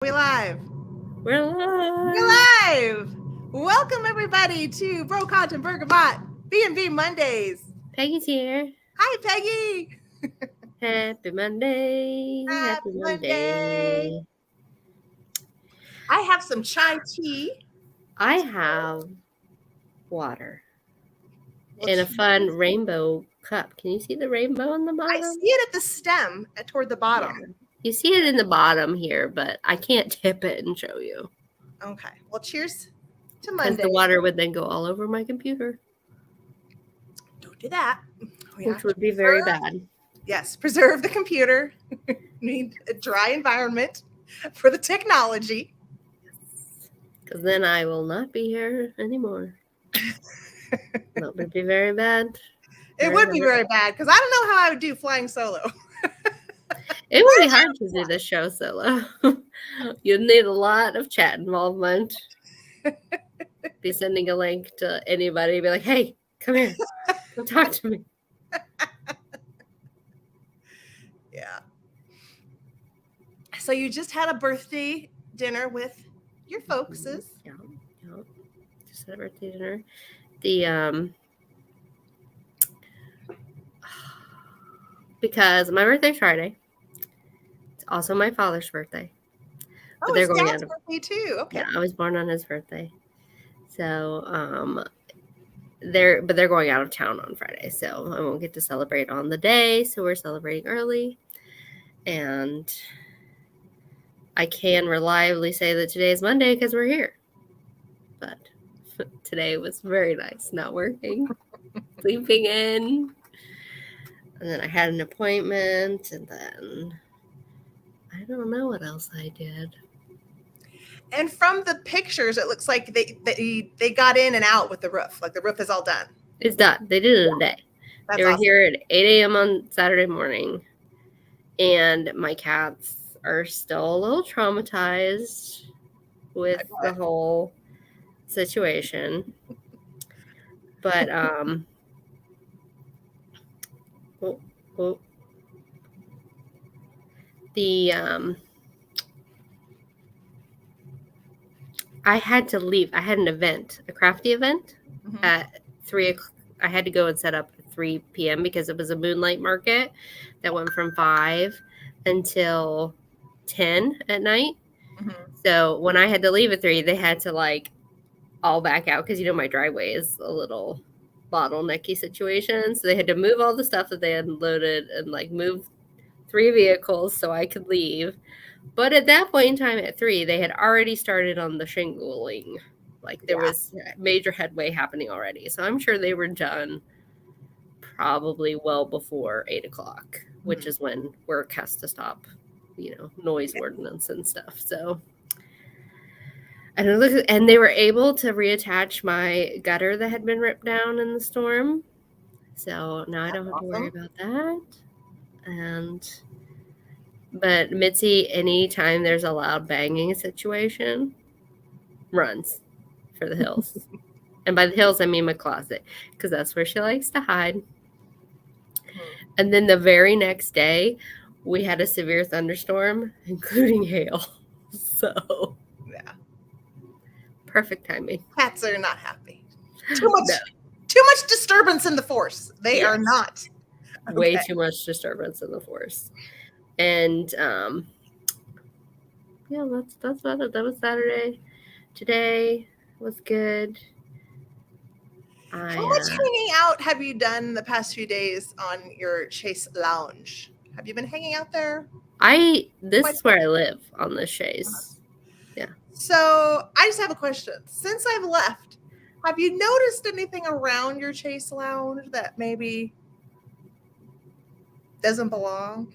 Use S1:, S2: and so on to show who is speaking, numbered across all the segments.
S1: We live.
S2: We're live.
S1: We're live. Welcome everybody to Brocante and Bergamot B&B Mondays.
S2: Peggy's here.
S1: Hi, Peggy.
S2: Happy Monday.
S1: Happy Monday. I have some chai tea.
S2: I have water in a fun rainbow cup. Can you see the rainbow on the bottom?
S1: I see it at the stem toward the bottom.
S2: Yeah. You see it in the bottom here, but I can't tip it and show you.
S1: Okay. Well, cheers to Monday.
S2: Because the water would then go all over my computer.
S1: Don't do that.
S2: Which would be very bad.
S1: Yes. Preserve the computer. Need a dry environment for the technology.
S2: Because then I will not be here anymore. That would be very bad.
S1: It would be very bad because I don't know how I would do flying solo.
S2: It would be hard to do this show solo. You'd need a lot of chat involvement. Be sending a link to anybody. Be like, hey, come here. Come talk to me.
S1: Yeah. So you just had a birthday dinner with your folkses.
S2: Yeah. Just had a birthday dinner. Because my birthday's Friday. It's also my father's birthday.
S1: Oh, it's Dad's birthday too. Okay.
S2: Yeah, I was born on his birthday. So they're going out of town on Friday, so I won't get to celebrate on the day. So we're celebrating early. And I can reliably say that today is Monday because we're here. But today was very nice, not working, sleeping in. And then I had an appointment, and then I don't know what else I did.
S1: And from the pictures, it looks like they got in and out with the roof. Like the roof is all done.
S2: It's done. They did it in a day. They were here at 8 a.m. on Saturday morning. And my cats are still a little traumatized with the whole situation. But I had to leave. I had an event, a crafty event at 3 o'clock. I had to go and set up at 3 p.m. because it was a moonlight market that went from 5 until 10 at night. So when I had to leave at 3, they had to all back out because, my driveway is a little bottlenecky situation. So they had to move all the stuff that they had loaded and move 3 vehicles so I could leave. But at that point in time at 3, they had already started on the shingling. There was major headway happening already. So I'm sure they were done probably well before 8 o'clock, which is when work has to stop, noise ordinance and stuff. So and they were able to reattach my gutter that had been ripped down in the storm. So now I don't have to worry about that. But Mitzi, anytime there's a loud banging situation, runs for the hills. And by the hills, I mean my closet, because that's where she likes to hide. And then the very next day, we had a severe thunderstorm, including hail. So,
S1: yeah.
S2: Perfect timing.
S1: Cats are not happy. Too much disturbance in the force. They are not.
S2: Way too much disturbance in the force. And that's about it. That was Saturday. Today was good.
S1: How much hanging out have you done the past few days on your Chase Lounge? Have you been hanging out there?
S2: This is where I live, on the Chase. Yeah.
S1: So I just have a question. Since I've left, have you noticed anything around your Chase Lounge that maybe doesn't belong?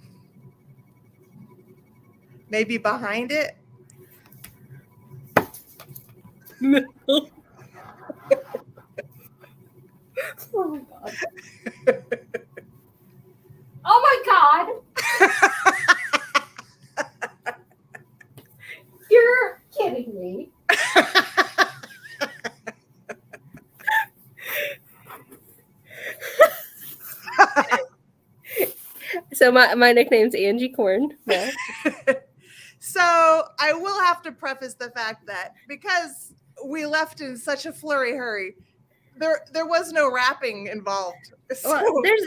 S1: Maybe behind it?
S2: No. Oh my god. Oh my god. You're kidding me. So my nickname's Angie Corn. Yeah.
S1: So I will have to preface the fact that because we left in such a flurry hurry, there was no wrapping involved. So
S2: Well, there's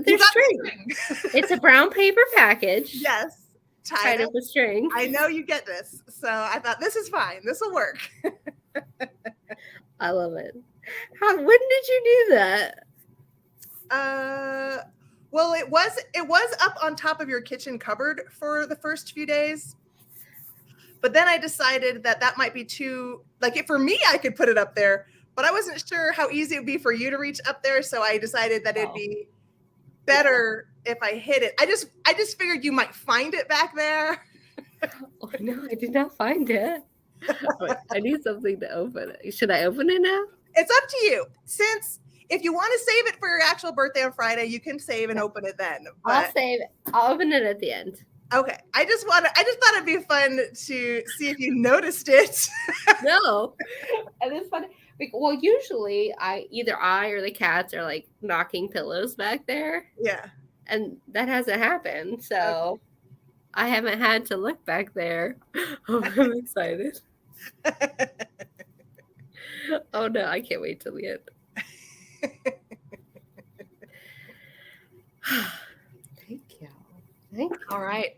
S1: you got
S2: string.
S1: string.
S2: It's a brown paper package.
S1: Yes.
S2: Tied up with string.
S1: I know you get this. So I thought this is fine. This will work.
S2: I love it. When did you do that?
S1: Well, it was up on top of your kitchen cupboard for the first few days. But then I decided that might be too, like, for me, I could put it up there, but I wasn't sure how easy it would be for you to reach up there. So I decided that it'd be better if I hid it. I just figured you might find it back there.
S2: Oh, no, I did not find it. Wait, I need something to open it. Should I open it now?
S1: It's up to you. Since if you want to save it for your actual birthday on Friday, you can save and open it then. But,
S2: I'll save it. I'll open it at the end.
S1: Okay. I just thought it'd be fun to see if you noticed it.
S2: No. And it's funny. Well, usually either I or the cats are like knocking pillows back there.
S1: Yeah.
S2: And that hasn't happened. So I haven't had to look back there. Oh, I'm excited. Oh no, I can't wait till the end. Thank you. Thank you.
S1: All right.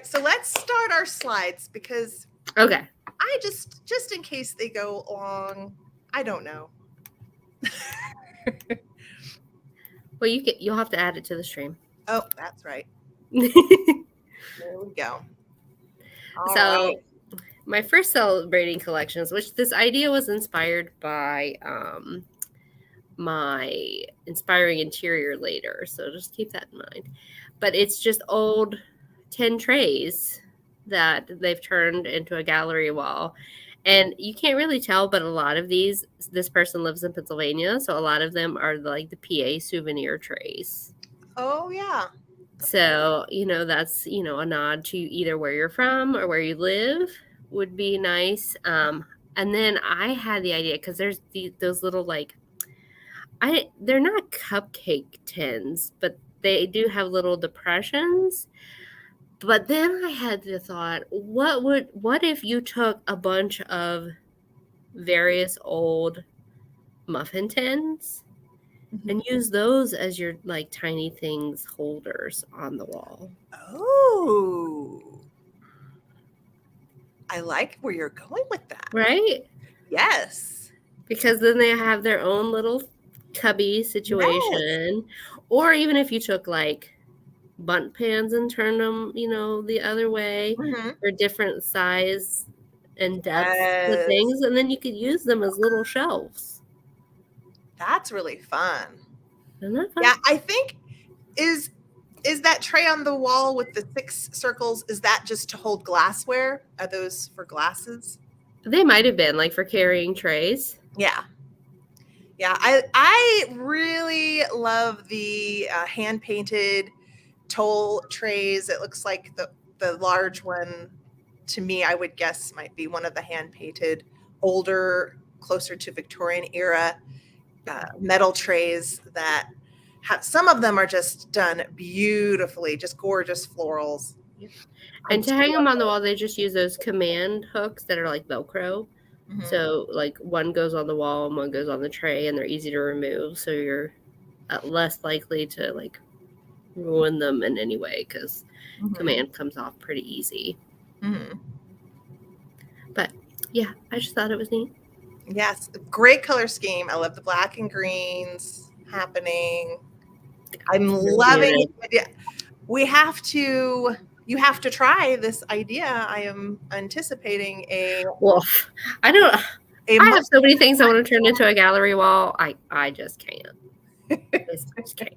S1: So let's start our slides because
S2: Okay.
S1: I just in case they go long, I don't know.
S2: Well, you'll have to add it to the stream.
S1: Oh, that's right. There we go. All right.
S2: My first celebrating collections, which this idea was inspired by my inspiring interior later, so just keep that in mind. But it's just old tin trays that they've turned into a gallery wall. And you can't really tell, but a lot of this person lives in Pennsylvania, so a lot of them are like the PA souvenir trays.
S1: Oh, yeah.
S2: So, that's, a nod to either where you're from or where you live would be nice. And then I had the idea because there's those little they're not cupcake tins, but they do have little depressions. But then I had the thought, what if you took a bunch of various old muffin tins and use those as your tiny things holders on the wall?
S1: Oh. I like where you're going with that.
S2: Right?
S1: Yes.
S2: Because then they have their own little cubby situation. Yes. Or even if you took bunt pans and turned them, the other way for different size and depth of things. And then you could use them as little shelves.
S1: That's really fun.
S2: Isn't that fun?
S1: Yeah, I think is that tray on the wall with the 6 circles, is that just to hold glassware? Are those for glasses?
S2: They might have been for carrying trays.
S1: Yeah. Yeah, I really love the hand-painted toll trays. It looks like the large one, to me, I would guess might be one of the hand-painted, older, closer to Victorian era metal trays that some of them are just done beautifully, just gorgeous florals.
S2: And to hang them on the wall, they just use those command hooks that are like Velcro. Mm-hmm. So one goes on the wall and one goes on the tray, and they're easy to remove. So you're less likely to ruin them in any way because command comes off pretty easy. Mm-hmm. But yeah, I just thought it was neat.
S1: Yes, great color scheme. I love the black and greens happening. I'm loving it. You have to try this idea. I am anticipating
S2: Wolf. I have so many things I want to turn into a gallery wall. I just can't. I just can't.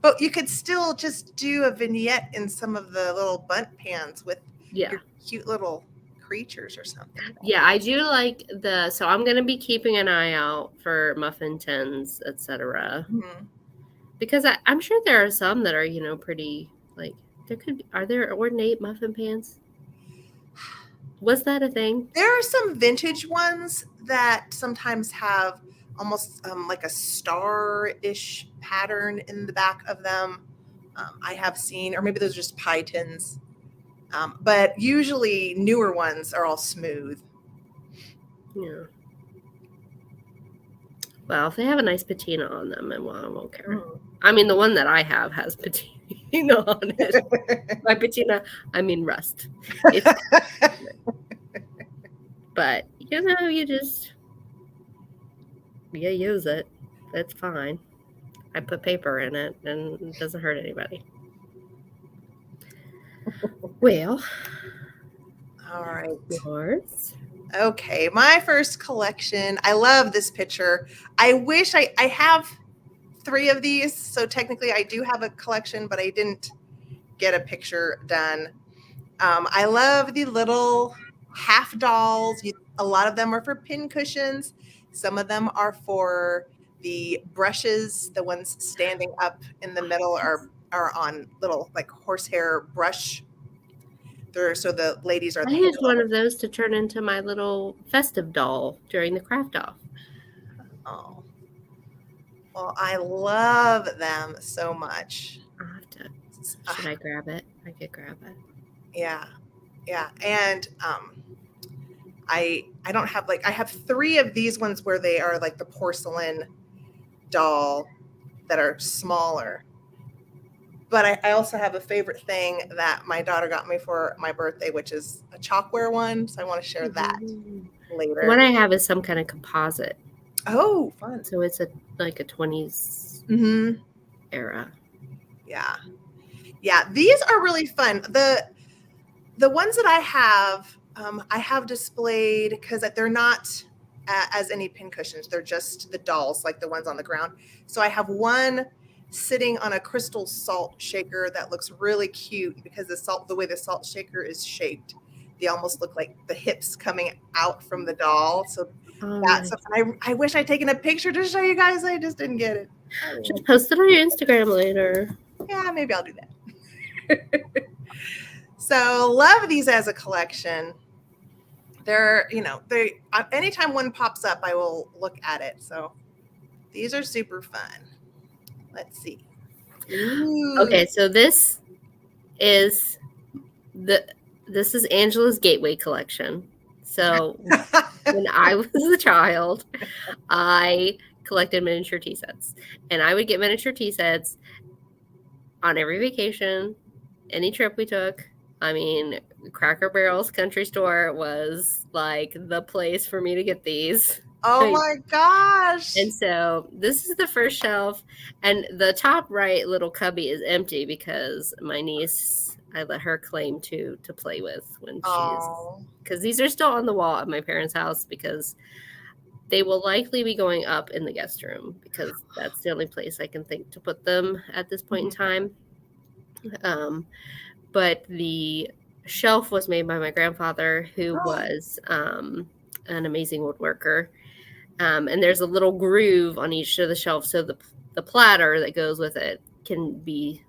S1: But you could still just do a vignette in some of the little bunt pans with your cute little creatures or something.
S2: Yeah, I do like so I'm going to be keeping an eye out for muffin tins, etc. Mm-hmm. Because I'm sure there are some that are, pretty, are there ornate muffin pans? Was that a thing?
S1: There are some vintage ones that sometimes have almost like a star-ish pattern in the back of them. I have seen, or maybe those are just pie tins. But usually newer ones are all smooth.
S2: Yeah. Well, if they have a nice patina on them, I won't care. I mean, the one that I have has patina on it. By patina, I mean rust. It's but you just use it. It's fine. I put paper in it, and it doesn't hurt anybody. Well,
S1: All right.
S2: yours.
S1: Okay, my first collection. I love this picture. I wish I have 3 of these, so technically I do have a collection, but I didn't get a picture done. I love the little half dolls. A lot of them are for pin cushions. Some of them are for the brushes. The ones standing up in the middle are on little like horsehair brush. So the ladies are
S2: I
S1: the
S2: used one
S1: handle.
S2: of those to turn into my little festive doll during the craft off.
S1: Oh, well, I love them so much.
S2: I'll have to. Should I grab it? I could grab it.
S1: Yeah, and I don't have I have 3 of these ones where they are like the porcelain doll that are smaller. But I also have a favorite thing that my daughter got me for my birthday, which is a chalkware one. So I want to share that later.
S2: What I have is some kind of composite.
S1: Oh, fun!
S2: So it's like a 20s era.
S1: Yeah, these are really fun. The ones that I have displayed because they're not as any pin cushions. They're just the dolls, like the ones on the ground. So I have one sitting on a crystal salt shaker that looks really cute because the way the salt shaker is shaped, they almost look like the hips coming out from the doll. So that's nice. I wish I'd taken a picture to show you guys. I just didn't get it.
S2: Just post it on your Instagram later.
S1: Yeah, maybe I'll do that. So love these as a collection. They're, anytime one pops up, I will look at it. So these are super fun. Let's see. Ooh.
S2: Okay, so this is Angela's Gateway collection. So when I was a child, I collected miniature tea sets, and I would get miniature tea sets on every vacation, any trip we took. I mean, Cracker Barrel's country store was like the place for me to get these.
S1: Oh my gosh.
S2: And so this is the first shelf, and the top right little cubby is empty because my niece, I let her claim to play with when because these are still on the wall at my parents' house because they will likely be going up in the guest room because that's the only place I can think to put them at this point in time. But the shelf was made by my grandfather, who was an amazing woodworker. And there's a little groove on each of the shelves, so the platter that goes with it can be,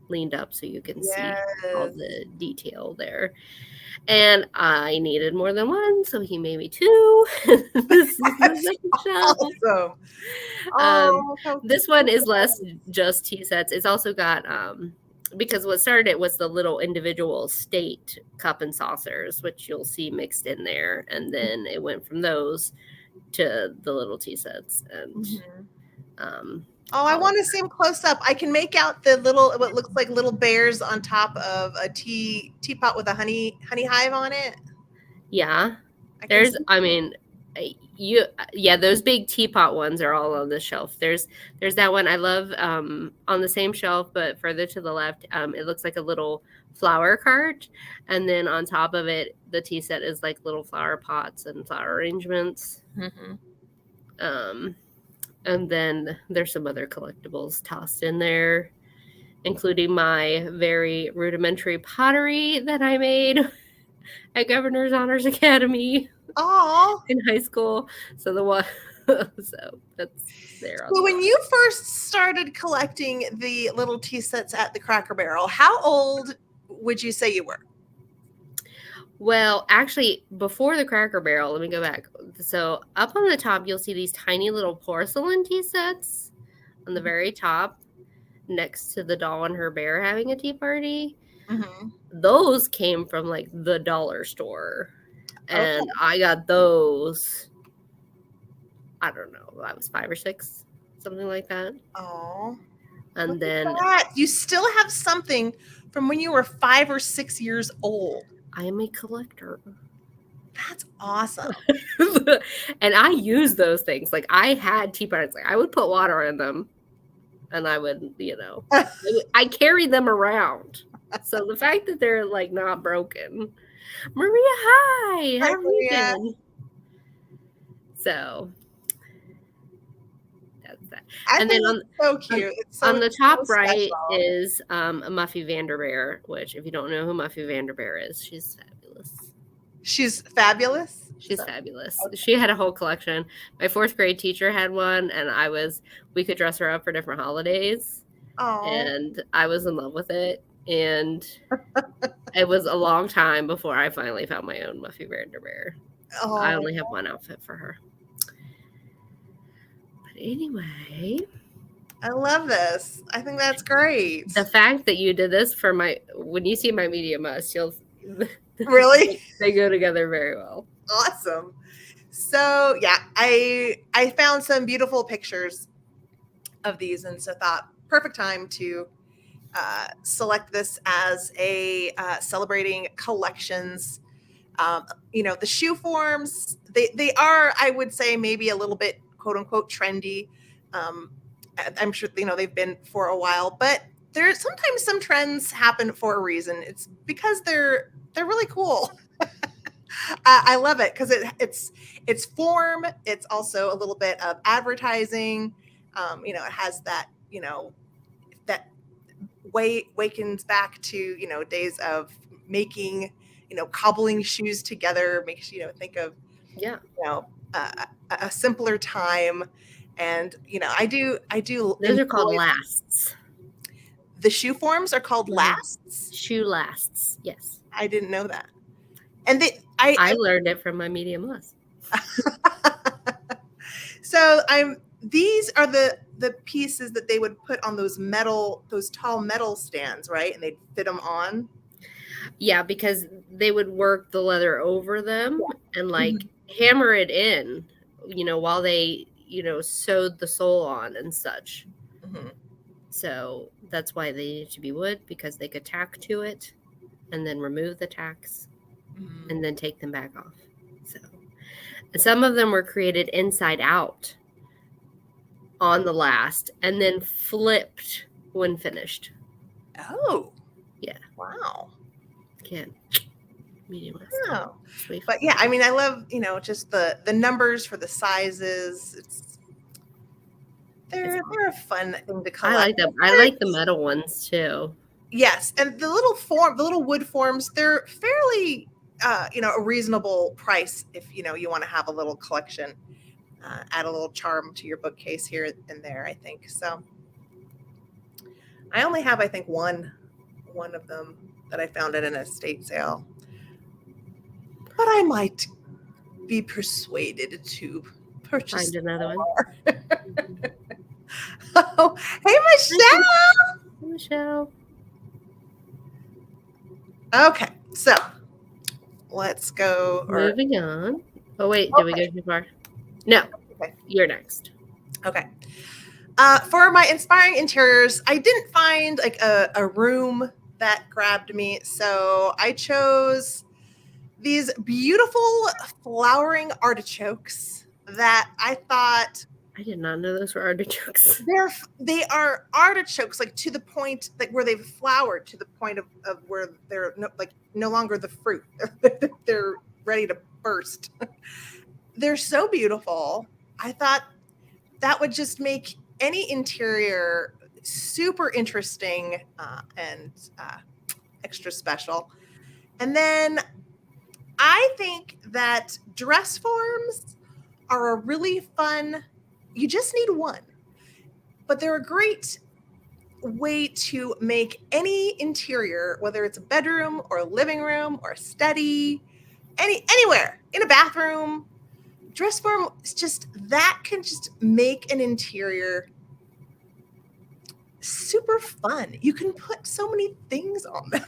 S2: leaned up so you can see all the detail there. And I needed more than one, so he made me 2. This is the second shelf. Awesome. This one is less just tea sets. It's also got because what started it was the little individual state cup and saucers, which you'll see mixed in there. And then it went from those to the little tea sets. And
S1: I want to see them close up. I can make out the what looks like little bears on top of a teapot with a honey hive on it.
S2: Yeah. Those big teapot ones are all on the shelf. There's that one I love on the same shelf, but further to the left, it looks like a little flower cart. And then on top of it, the tea set is like little flower pots and flower arrangements. And then there's some other collectibles tossed in there, including my very rudimentary pottery that I made at Governor's Honors Academy in high school. So so that's there.
S1: So when you first started collecting the little tea sets at the Cracker Barrel, how old would you say you were?
S2: Well, actually, before the Cracker Barrel, let me go back. So up on the top, you'll see these tiny little porcelain tea sets on the very top next to the doll and her bear having a tea party.
S1: Mm-hmm.
S2: Those came from like the dollar store.
S1: Okay.
S2: And I got those, I don't know, I was 5 or 6, something like that.
S1: Oh, look
S2: And
S1: at
S2: then
S1: that. You still have something from when you were 5 or 6 years old.
S2: I am a collector.
S1: That's awesome.
S2: And I use those things. Like I had tea parties. Like I would put water in them and I would, I carried them around. So the fact that they're like not broken. Maria, hi. How
S1: Hi,
S2: have you
S1: Maria.
S2: been? So that's that.
S1: I
S2: And then
S1: think it's so cute. It's
S2: on
S1: so,
S2: the
S1: so
S2: top right
S1: special.
S2: is a Muffy Vanderbeer, which if you don't know who Muffy Vanderbeer is, she's fabulous.
S1: She's fabulous.
S2: She's fabulous. Okay. She had a whole collection. My 4th grade teacher had one, and we could dress her up for different holidays.
S1: Oh.
S2: And I was in love with it. And it was a long time before I finally found my own Muffy Vanderbeer.
S1: Oh.
S2: I only have one outfit for her. But anyway,
S1: I love this. I think that's great.
S2: The fact that you did this for when you see my media must, you'll
S1: really
S2: they go together very well.
S1: Awesome. So yeah, I found some beautiful pictures of these, and so thought perfect time to select this as a celebrating collections. The shoe forms, they are, I would say, maybe a little bit quote unquote trendy. I'm sure they've been for a while, but there's sometimes some trends happen for a reason. It's because they're really cool. I love it because it's form. It's also a little bit of advertising. It has that that wakens back to days of making cobbling shoes together. Makes you think of a simpler time. And I do
S2: those are called lasts.
S1: The shoe forms are called lasts.
S2: Shoe lasts, yes.
S1: I didn't know that. And
S2: I learned it from my media must.
S1: So these are the pieces that they would put on those tall metal stands, right? And they'd fit them on.
S2: Yeah, because they would work the leather over them and hammer it in, while they, sewed the sole on and such.
S1: Mm-hmm.
S2: So that's why they needed to be wood, because they could tack to it and then remove the tacks and then take them back off. So some of them were created inside out on the last and then flipped when finished.
S1: Oh.
S2: Yeah.
S1: Wow.
S2: Can't. Medium.
S1: Wow. But yeah, I mean, I love, just the numbers for the sizes. They're a fun thing to collect.
S2: I like them. I like the metal ones too.
S1: Yes, and the little wood forms, they're fairly a reasonable price if you want to have a little collection. Add a little charm to your bookcase here and there, I think. So I only have, I think, one of them that I found at an estate sale. But I might be persuaded to purchase
S2: find another one.
S1: Oh, hey, Michelle.
S2: Hey, Michelle.
S1: Okay, so let's go.
S2: Moving on. Oh, wait, did we go too far? No.
S1: Okay.
S2: You're next.
S1: Okay. For my inspiring interiors, I didn't find like a room that grabbed me, so I chose these beautiful flowering artichokes that I thought.
S2: I did not know those were artichokes.
S1: They are artichokes, like to the point like where they've flowered to the point of where they're no longer the fruit. They're ready to burst. They're so beautiful. I thought that would just make any interior super interesting and extra special. And then I think that dress forms are a really fun. You just need one, but they're a great way to make any interior, whether it's a bedroom or a living room or a study, anywhere in a bathroom. Dress form is just that can just make an interior super fun. You can put so many things on them.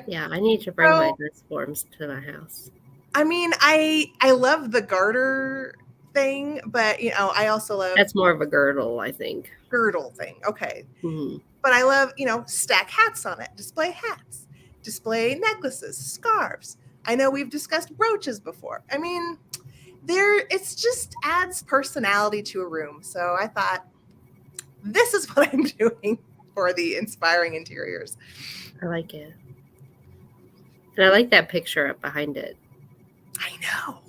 S2: Yeah, I need to bring my dress forms to my house.
S1: I mean, I love the garter thing, but I also love
S2: That's more of a girdle, I think.
S1: girdle thing. Okay.
S2: Mm-hmm.
S1: But I love, stack hats on it, display hats, display necklaces, scarves. I know we've discussed brooches before. I mean, it's just adds personality to a room. So I thought, this is what I'm doing for the inspiring interiors.
S2: I like it. And I like that picture up behind it.
S1: I know.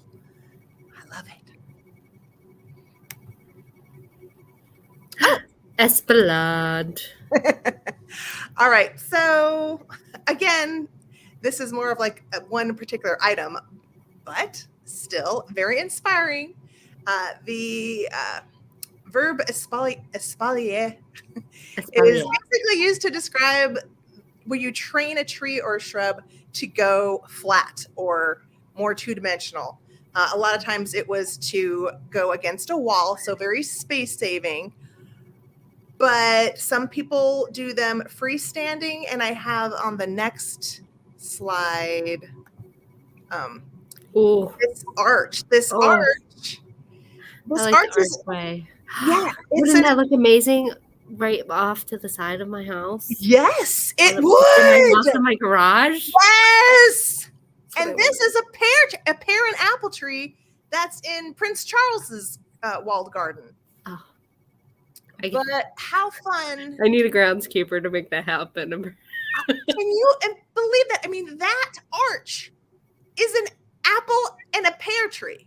S1: I love it.
S2: Oh, Esplanade.
S1: All right. So again, this is more of like one particular item, but still very inspiring. The verb espalier is basically used to describe where you train a tree or a shrub to go flat or more two-dimensional. A lot of times it was to go against a wall, so very space saving. But some people do them freestanding, and I have on the next slide this arch. This arch is
S2: archway.
S1: Yeah,
S2: wouldn't that look amazing? Right off to the side of my house.
S1: Yes, it would.
S2: In my house in my garage.
S1: Yes, and this is a pear and apple tree that's in Prince Charles's walled garden.
S2: Oh,
S1: but how fun!
S2: I need a groundskeeper to make that happen.
S1: Can you believe that? I mean, that arch is an apple and a pear tree.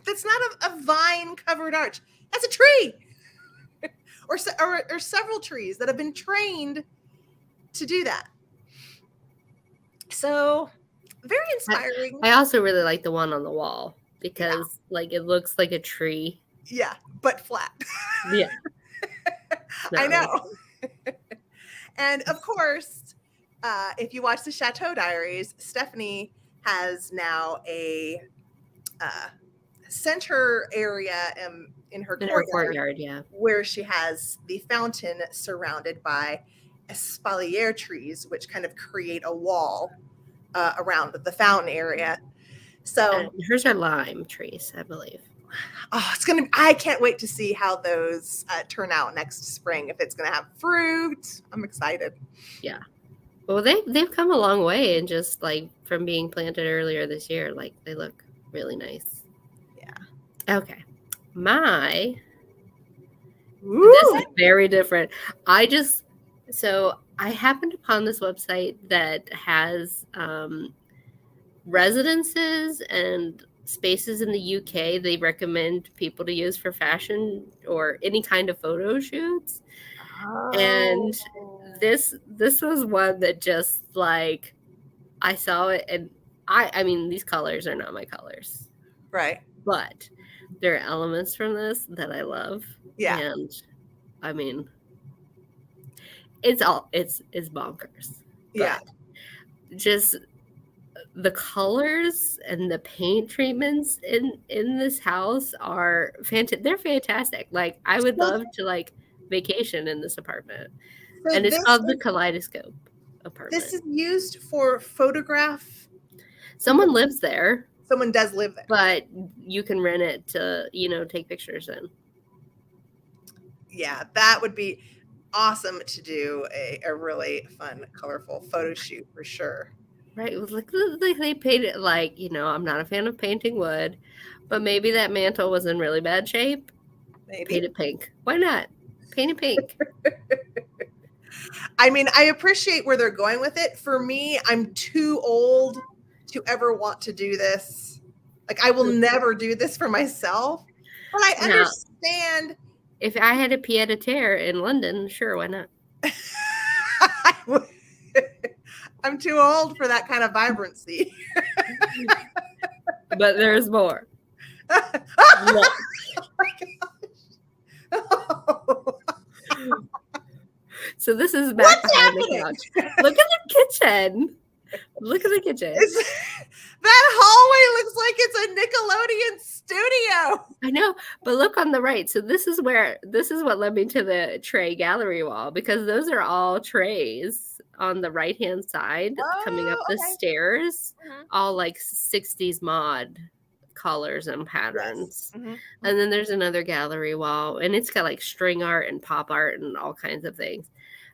S1: That's not a vine covered arch. That's a tree. Or several trees that have been trained to do that. So very inspiring.
S2: I also really like the one on the wall because it looks like a tree.
S1: Yeah, but flat.
S2: Yeah.
S1: No. I know. And of course, if you watch the Chateau Diaries, Stephanie has now a center area in her courtyard, where she has the fountain surrounded by espalier trees, which kind of create a wall around the fountain area. So
S2: hers are lime trees, I believe.
S1: Oh, I can't wait to see how those turn out next spring. If it's gonna have fruit, I'm excited.
S2: Yeah. Well, they've come a long way, and just from being planted earlier this year, they look really nice. Yeah. Okay. This is very different. I happened upon this website that has residences and spaces in the UK they recommend people to use for fashion or any kind of photo shoots. Oh. And this was one that just I saw it, and I mean these colors are not my colors.
S1: Right.
S2: But there are elements from this that I love.
S1: Yeah.
S2: And I mean, it's bonkers.
S1: Yeah.
S2: Just the colors and the paint treatments in this house are fantastic. They're fantastic. I would love to vacation in this apartment. So and it's called the Kaleidoscope apartment.
S1: This is used for photograph.
S2: Someone lives there.
S1: Someone does live there.
S2: But you can rent it to, take pictures in.
S1: Yeah, that would be awesome to do a really fun, colorful photo shoot for sure.
S2: Right. It was they painted I'm not a fan of painting wood, but maybe that mantle was in really bad shape.
S1: Maybe.
S2: Paint it pink. Why not? Paint it pink.
S1: I mean, I appreciate where they're going with it. For me, I'm too old to ever want to do this. I will never do this for myself. But I understand.
S2: If I had a pied-à-terre in London, sure, why not?
S1: I'm too old for that kind of vibrancy.
S2: But there's more.
S1: Oh my gosh. Oh.
S2: So this is back behind the couch. Look at the kitchen. Look at the kitchen.
S1: That hallway looks like it's a Nickelodeon studio.
S2: I know, but look on the right. So this is what led me to the tray gallery wall, because those are all trays on the right-hand side coming up the stairs, all like 60s mod colors and patterns.
S1: Yes. Mm-hmm.
S2: And then there's another gallery wall, and it's got like string art and pop art and all kinds of things.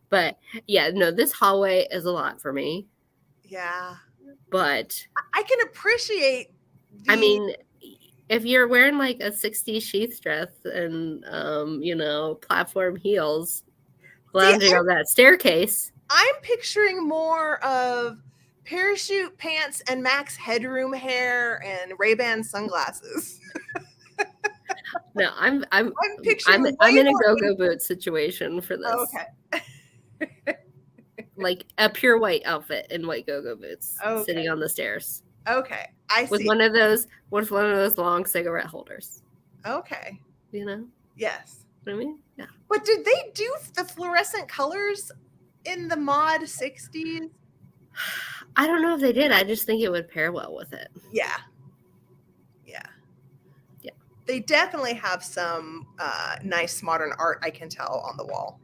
S2: But yeah, no, this hallway is a lot for me.
S1: Yeah.
S2: But
S1: I can appreciate
S2: I mean, if you're wearing like a 60s sheath dress and platform heels lounging on that staircase.
S1: I'm picturing more of parachute pants and max headroom hair and Ray-Ban sunglasses.
S2: No, I'm
S1: picturing
S2: in a go-go boot situation for this.
S1: Okay.
S2: Like a pure white outfit in white go-go boots, sitting on the stairs.
S1: Okay, I see.
S2: With one of those long cigarette holders.
S1: Okay.
S2: You know?
S1: Yes.
S2: You know what I mean? Yeah.
S1: But did they do the fluorescent colors in the mod 60s?
S2: I don't know if they did. I just think it would pair well with it.
S1: Yeah. They definitely have some nice modern art, I can tell, on the wall.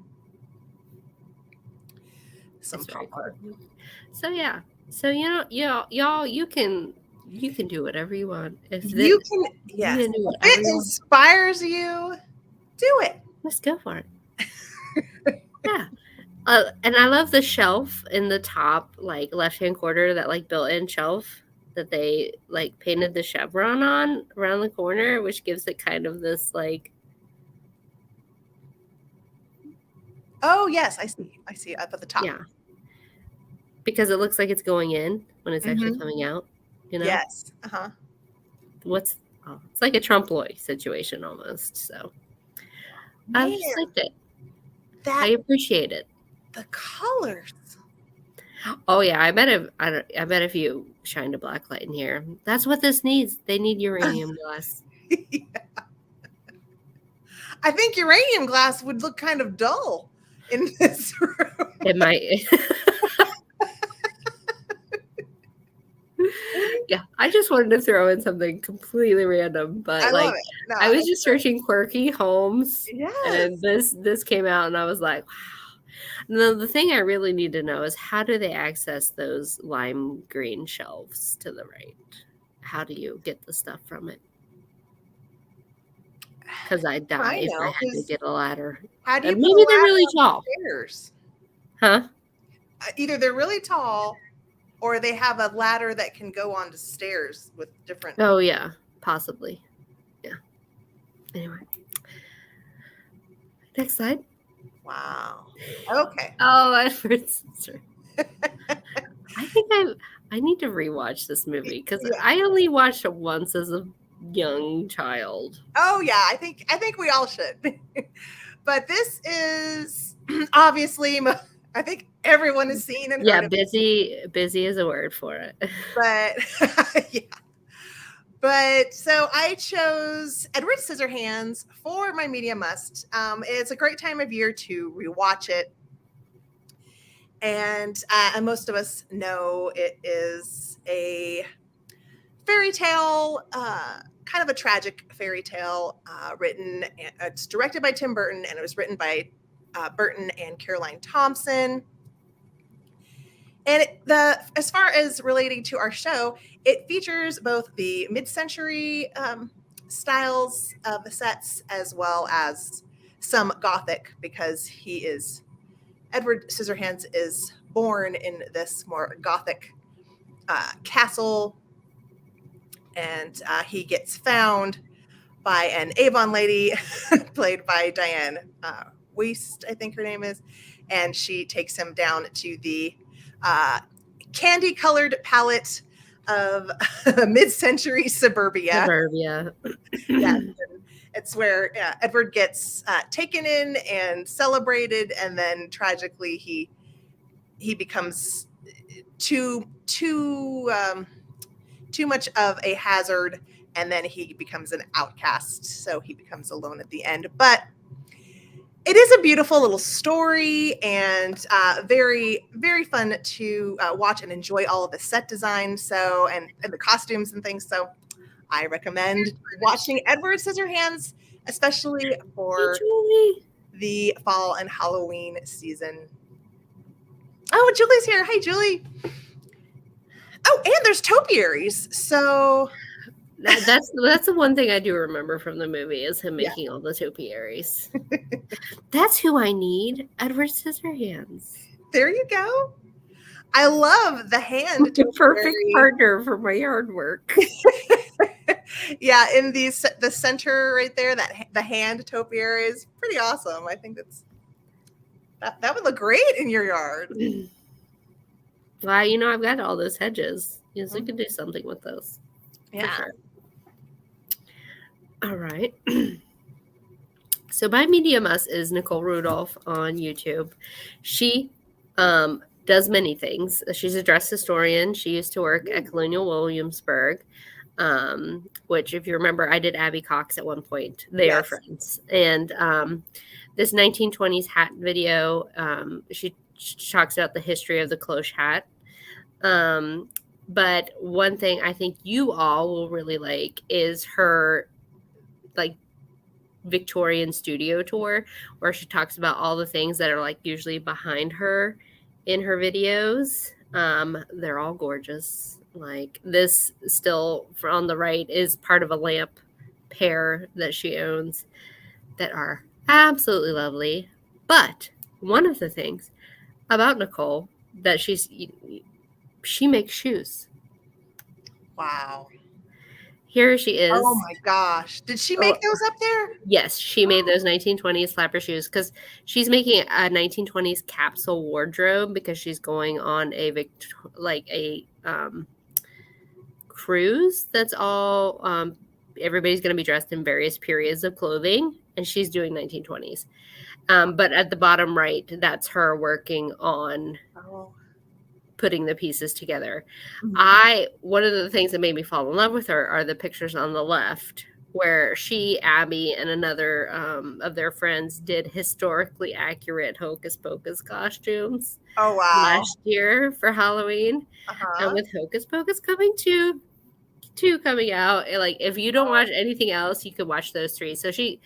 S1: Some pop art.
S2: So yeah. So y'all, you can do whatever you want. If
S1: you can do if it inspires you, do it.
S2: Let's go for it. Yeah. And I love the shelf in the top, like left-hand corner, that like built-in shelf that they like painted the chevron on around the corner, which gives it kind of this like.
S1: Oh yes, I see up at the top.
S2: Yeah. Because it looks like it's going in when it's actually coming out. You know.
S1: Yes.
S2: It's like a trompe-l'oeil situation almost. So I just liked it. I appreciate it.
S1: The colors.
S2: Oh yeah, I bet if you shined a black light in here, that's what this needs. They need uranium glass.
S1: Yeah. I think uranium glass would look kind of dull in this room.
S2: It might. Yeah, I just wanted to throw in something completely random, but I was just searching quirky homes, and this came out, and I was like, wow. Now, the thing I really need to know is, how do they access those lime green shelves to the right? How do you get the stuff from it? Because I'd die if I had to get a ladder.
S1: How do you?
S2: And maybe they're really tall.
S1: Stairs?
S2: Huh?
S1: Either they're really tall, or they have a ladder that can go onto stairs with different.
S2: Oh yeah, possibly. Yeah. Anyway, next slide.
S1: Wow. Okay.
S2: Oh, Edward's sister. I think I need to rewatch this movie, because I only watched it once as a young child.
S1: Oh yeah, I think we all should. But this is obviously, I think everyone has seen and heard of it.
S2: Busy is a word for it.
S1: But yeah. But so I chose Edward Scissorhands for my media must. It's a great time of year to rewatch it. And most of us know it is a fairy tale, kind of a tragic fairy tale, written. It's directed by Tim Burton, and it was written by Burton and Caroline Thompson. And as far as relating to our show, it features both the mid-century styles of the sets, as well as some Gothic, because Edward Scissorhands is born in this more Gothic castle, and he gets found by an Avon lady played by Diane Weist, I think her name is, and she takes him down to the candy-colored palette of mid-century suburbia. Yeah, it's where Edward gets taken in and celebrated, and then tragically he becomes too much of a hazard, and then he becomes an outcast, so he becomes alone at the end. But It is a beautiful little story and very, very fun to watch and enjoy all of the set design. So, and the costumes and things. So, I recommend watching Edward Scissorhands, especially
S2: Hey,
S1: for
S2: Julie.
S1: the fall and Halloween season. Oh, Julie's here. Hi, Julie. Oh, and there's topiaries. So
S2: That's the one thing I do remember from the movie is him
S1: Yeah.
S2: making all the topiaries. That's who I need, Edward Scissorhands.
S1: there you go. I love the hand
S2: The perfect
S1: topiary.
S2: partner for my yard work.
S1: Yeah, in the center right there, that the hand topiary is pretty awesome. I think that would look great in your yard.
S2: Well, you know, I've got all those hedges. Yes, we can do something with those.
S1: Yeah.
S2: For sure. All right. So my medium us is Nicole Rudolph on YouTube. She does many things. She's a dress historian. She used to work at Colonial Williamsburg, which, if you remember, I did Abby Cox at one point. They are
S1: Yes.
S2: friends. And this 1920s hat video, she talks about the history of the cloche hat. But one thing I think you all will really like is her like Victorian studio tour, where she talks about all the things that are like usually behind her in her videos. They're all gorgeous. Like this still on the right is part of a lamp pair that she owns that are absolutely lovely. But one of the things about Nicole that she makes shoes.
S1: Wow.
S2: Here she is.
S1: Oh my gosh. Did she make those up there?
S2: Yes, she made those 1920s flapper shoes because she's making a 1920s capsule wardrobe because she's going on a cruise that's all everybody's going to be dressed in various periods of clothing, and she's doing 1920s. But at the bottom right, that's her working on putting the pieces together. One of the things that made me fall in love with her are the pictures on the left where she, Abby, and another of their friends did historically accurate Hocus Pocus costumes last year for Halloween. And with Hocus Pocus coming two coming out, like if you don't watch anything else, you could watch those three. So she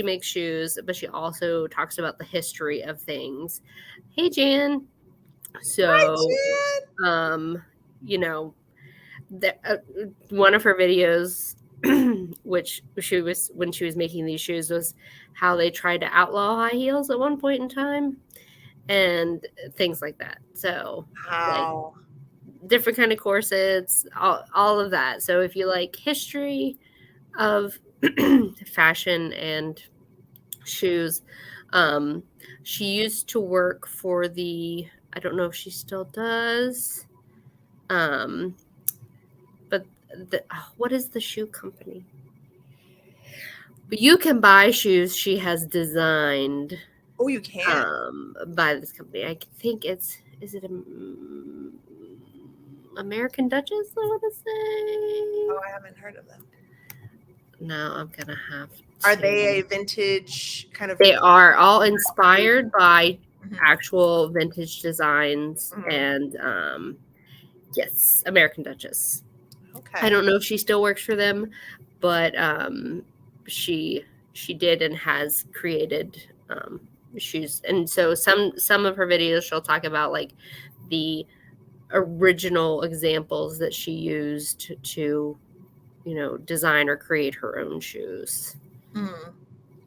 S2: makes shoes, but she also talks about the history of things. Hey, Jan. So, you know, one of her videos, which she was when she was making these shoes, was how they tried to outlaw high heels at one point in time, and things like that. So, like different kind of corsets, all of that. So, if you like history of fashion and shoes, she used to work for the. I don't know if she still does. But what is the shoe company? But you can buy shoes she has designed.
S1: Oh, you can?
S2: By this company. I think is it American Duchess, I want to say?
S1: Oh, I haven't heard of them.
S2: No, I'm going to have to.
S1: Are they a vintage kind of?
S2: They are all inspired by actual vintage designs and yes, American Duchess.
S1: Okay.
S2: I don't know if she still works for them, but she did and has created shoes. And so some of her videos she'll talk about like the original examples that she used to, you know, design or create her own shoes.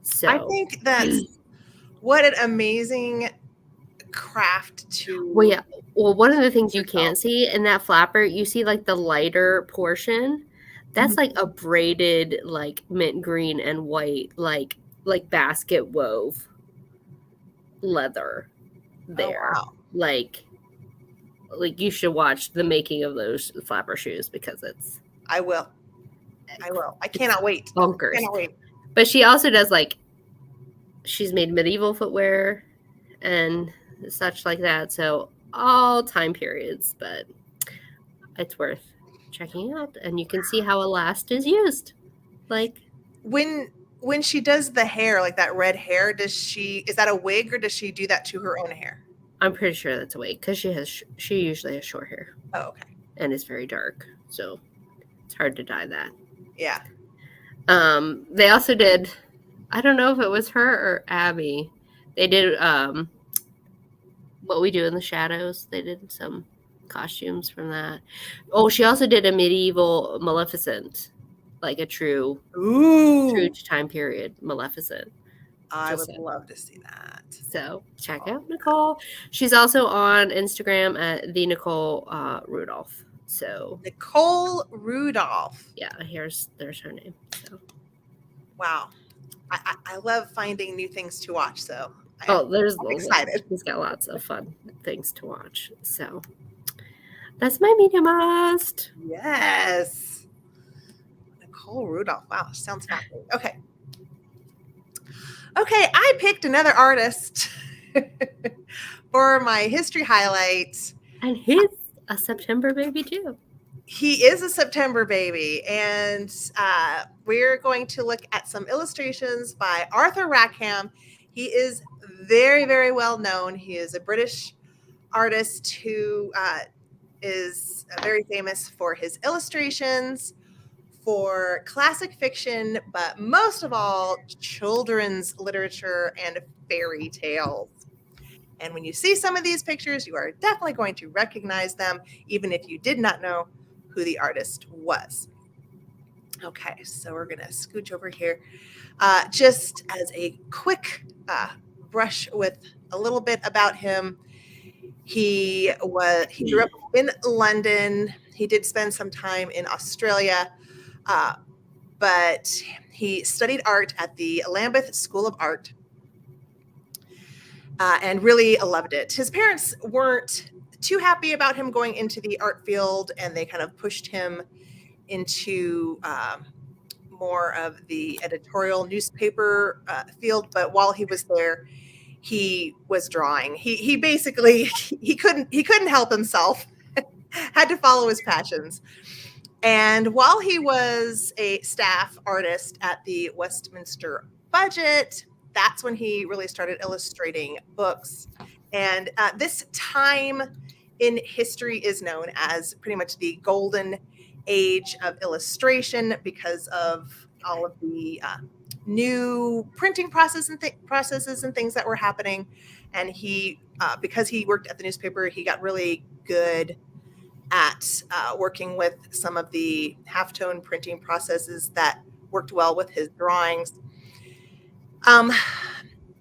S2: So
S1: I think that's what an amazing craft to.
S2: Well, yeah. Well, one of the things you can't see in that flapper, you see like the lighter portion. That's like a braided, like mint green and white, like basket wove leather there.
S1: Oh, wow.
S2: Like you should watch the making of those flapper shoes because it's.
S1: I will. I cannot wait.
S2: Bonkers.
S1: Cannot wait.
S2: But she also does she's made medieval footwear and such like that. So all time periods, but it's worth checking out. And you can see how elast is used. Like
S1: when when she does the hair, like that red hair, is that a wig or does she do that to her own hair?
S2: I'm pretty sure that's a wig because she usually has short hair.
S1: Oh, okay.
S2: And it's very dark, so it's hard to dye that.
S1: Yeah.
S2: They also did, I don't know if it was her or Abby. They did What We Do in the Shadows. They did some costumes from that. Oh, she also did a medieval Maleficent, like a true time period Maleficent.
S1: I would love to see that.
S2: So check out Nicole. She's also on Instagram at the Nicole Rudolph. So
S1: Nicole Rudolph.
S2: Yeah, there's her name. So
S1: wow, I love finding new things to watch. So
S2: I'm excited. She's got lots of fun things to watch. So that's my media must.
S1: Yes, Nicole Rudolph. Wow, sounds fascinating. Okay, I picked another artist for my history highlights,
S2: and he's a September baby too.
S1: He is a September baby, and we're going to look at some illustrations by Arthur Rackham. He is very, very well known. He is a British artist who is very famous for his illustrations, for classic fiction, but most of all, children's literature and fairy tales. And when you see some of these pictures, you are definitely going to recognize them, even if you did not know who the artist was. Okay, so we're going to scooch over here. Just as a quick brush with a little bit about him, he grew up in London. He did spend some time in Australia, but he studied art at the Lambeth School of Art and really loved it. His parents weren't too happy about him going into the art field, and they kind of pushed him into more of the editorial newspaper field. But while he was there, he was drawing. He basically he couldn't help himself. Had to follow his passions. And while he was a staff artist at the Westminster Budget, that's when he really started illustrating books. And this time in history is known as pretty much the golden age of illustration because of all of the new printing processes and things that were happening. And he, because he worked at the newspaper, he got really good at working with some of the halftone printing processes that worked well with his drawings.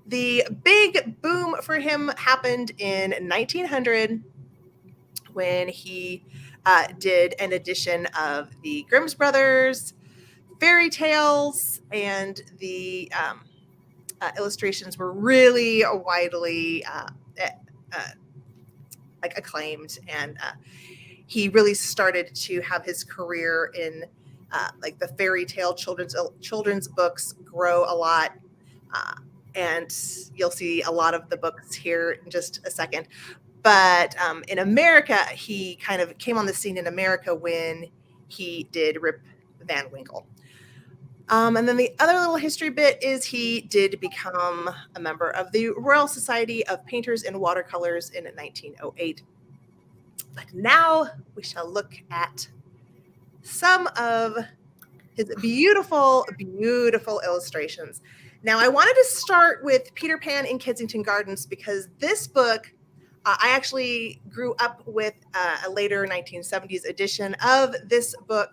S1: The big boom for him happened in 1900 when he did an edition of the Grimm's Brothers fairy tales, and the illustrations were really widely acclaimed, and he really started to have his career in like the fairy tale children's books grow a lot. And you'll see a lot of the books here in just a second. But in America, he kind of came on the scene in America when he did Rip Van Winkle. And then the other little history bit is he did become a member of the Royal Society of Painters in Watercolors in 1908. But now we shall look at some of his beautiful, beautiful illustrations. Now, I wanted to start with Peter Pan in Kensington Gardens because this book, I actually grew up with a later 1970s edition of this book.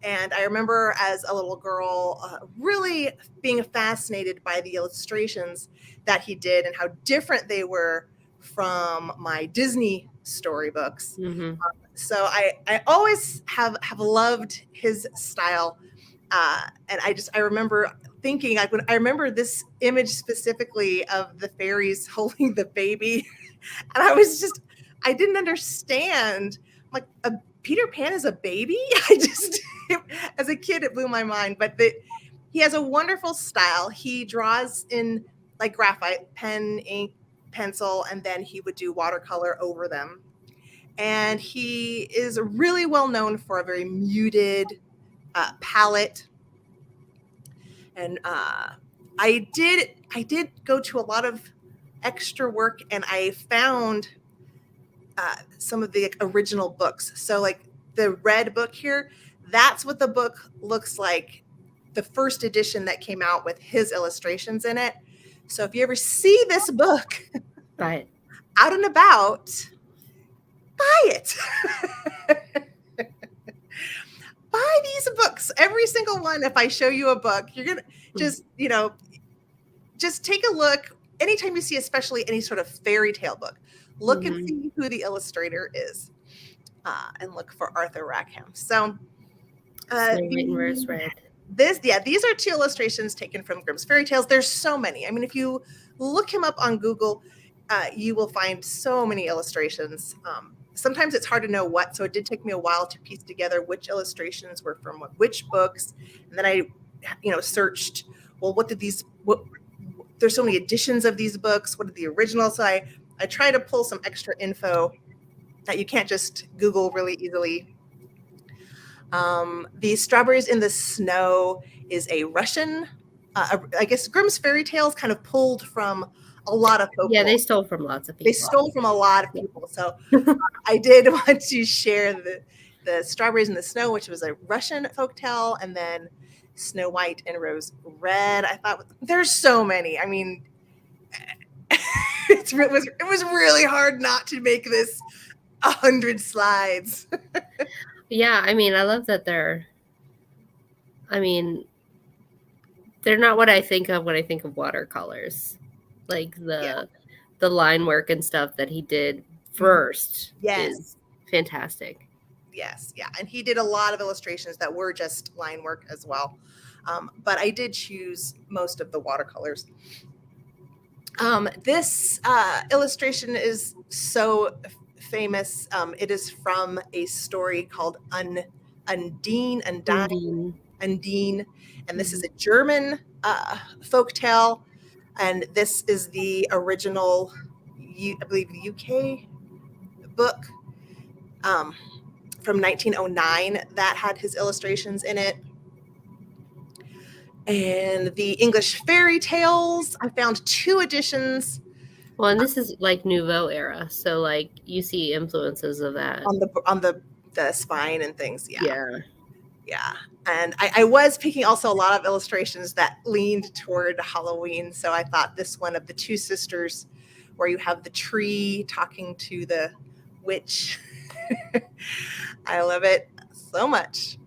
S1: And I remember as a little girl really being fascinated by the illustrations that he did and how different they were from my Disney storybooks.
S2: Mm-hmm.
S1: So I always have loved his style. And I remember thinking, I remember this image specifically of the fairies holding the baby. And I didn't understand, like, Peter Pan is a baby? As a kid, it blew my mind. But he has a wonderful style. He draws in like graphite, pen, ink, pencil, and then he would do watercolor over them. And he is really well known for a very muted palette. And I did go to a lot of extra work, and I found some of the original books. So like the red book here, that's what the book looks like, the first edition that came out with his illustrations in it. So if you ever see this book
S2: But
S1: out and about, buy it. Buy these books, every single one. If I show you a book, you're gonna just take a look. Anytime you see, especially any sort of fairy tale book, look and see who the illustrator is, and look for Arthur Rackham. So,
S2: Snow White and Rose Red.
S1: These are 2 illustrations taken from Grimm's Fairy Tales. There's so many. I mean, if you look him up on Google, you will find so many illustrations. Sometimes it's hard to know what, so it did take me a while to piece together which illustrations were from which books. And then I, searched, well, there's so many editions of these books. What are the originals? So I try to pull some extra info that you can't just Google really easily. The Strawberries in the Snow is a Russian, I guess Grimm's Fairy Tales kind of pulled from a lot of folklore.
S2: Yeah, they stole from lots of people.
S1: They stole from a lot of people. So I did want to share the Strawberries in the Snow, which was a Russian folktale, and then Snow White and Rose Red. I thought there's so many. I mean, it was really hard not to make this 100 slides.
S2: Yeah, I mean, I love that they're not what I think of when I think of watercolors. Like the line work and stuff that he did first is fantastic.
S1: Yes, yeah. And he did a lot of illustrations that were just line work as well. But I did choose most of the watercolors. This illustration is so famous. It is from a story called Undine. And this is a German folktale. And this is the original, I believe, UK book from 1909 that had his illustrations in it. And the English fairy tales, I found 2 editions.
S2: Well, and this is like Nouveau era, so like you see influences of that
S1: on the spine and things.
S2: Yeah.
S1: And I was picking also a lot of illustrations that leaned toward Halloween. So I thought this one of the 2 sisters, where you have the tree talking to the witch. I love it so much.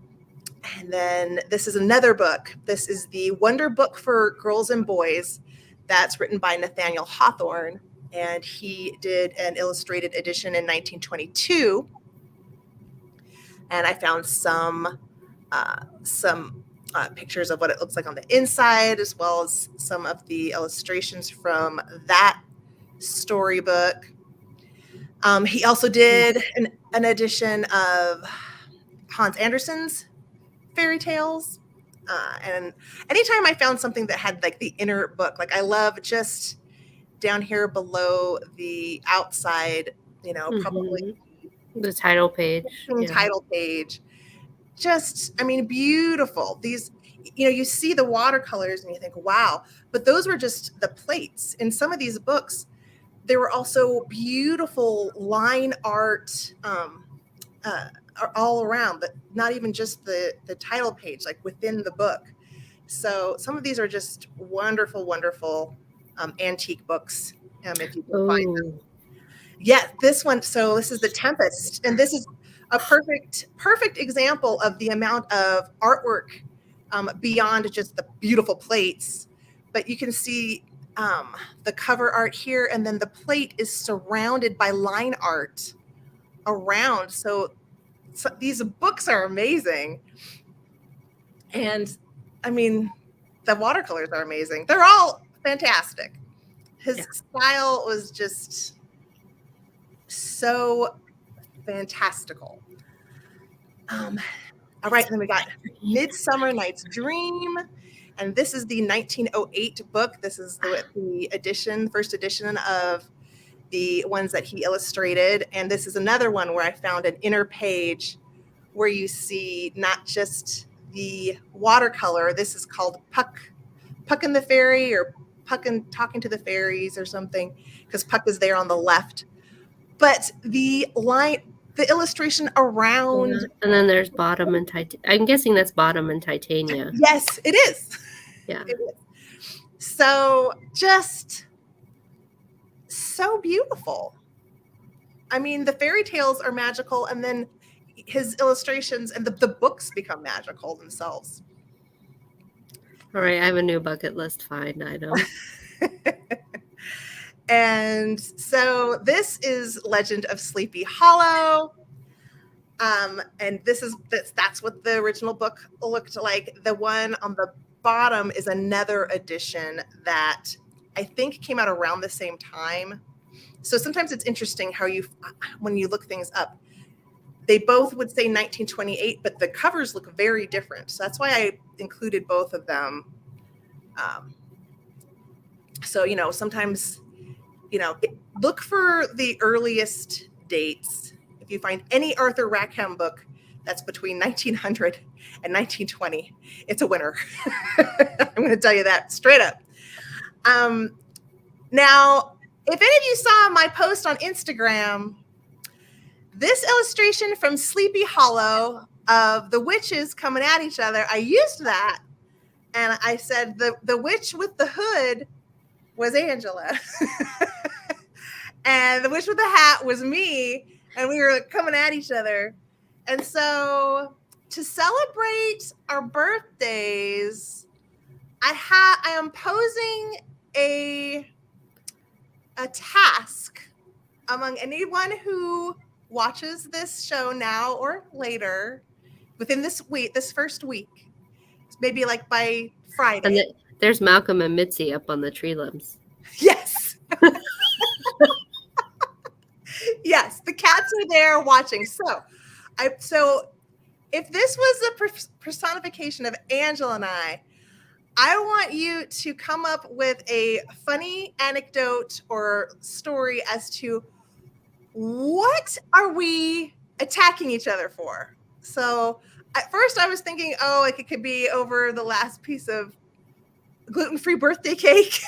S1: And then this is another book. This is the Wonder Book for Girls and Boys. That's written by Nathaniel Hawthorne. And he did an illustrated edition in 1922. And I found some pictures of what it looks like on the inside, as well as some of the illustrations from that storybook. He also did an edition of Hans Andersen's fairy tales. And anytime I found something that had like the inner book, like I love just down here below the outside, probably
S2: the title page.
S1: Title page. Just, I mean, beautiful. These, you see the watercolors and you think, wow, but those were just the plates. In some of these books, there were also beautiful line art all around, but not even just the title page, like within the book. So some of these are just wonderful, wonderful antique books, if you can find them. Yeah, this one. So this is The Tempest, and this is a perfect example of the amount of artwork beyond just the beautiful plates. But you can see the cover art here, and then the plate is surrounded by line art around. So these books are amazing. And I mean, the watercolors are amazing. They're all fantastic. His style was just so fantastical. All right, then we got Midsummer Night's Dream, and this is the 1908 book. This is the first edition of the ones that he illustrated, and this is another one where I found an inner page where you see not just the watercolor. This is called puck Puck and the Fairy or Puck and Talking to the Fairies or something, because Puck is there on the left. But the illustration around.
S2: Yeah. And then there's Bottom and Titania. I'm guessing that's Bottom and Titania.
S1: Yes, it is.
S2: Yeah.
S1: It is. So just so beautiful. I mean, the fairy tales are magical, and then his illustrations and the books become magical themselves.
S2: All right, I have a new bucket list find item.
S1: And so this is Legend of Sleepy Hollow. And that's what the original book looked like. The one on the bottom is another edition that I think came out around the same time. So sometimes it's interesting how when you look things up, they both would say 1928, but the covers look very different. So that's why I included both of them. So, sometimes, look for the earliest dates. If you find any Arthur Rackham book that's between 1900 and 1920, it's a winner. I'm going to tell you that straight up. Now, if any of you saw my post on Instagram, this illustration from Sleepy Hollow of the witches coming at each other, I used that, and I said the witch with the hood was Angela, and the witch with the hat was me, and we were coming at each other. And so to celebrate our birthdays, I am posing a task among anyone who watches this show now or later within this first week, maybe like by Friday.
S2: And there's Malcolm and Mitzi up on the tree limbs.
S1: Yes. Yes, the cats are there watching. So if this was a personification of Angela and I want you to come up with a funny anecdote or story as to what are we attacking each other for. So at first I was thinking, it could be over the last piece of gluten-free birthday cake.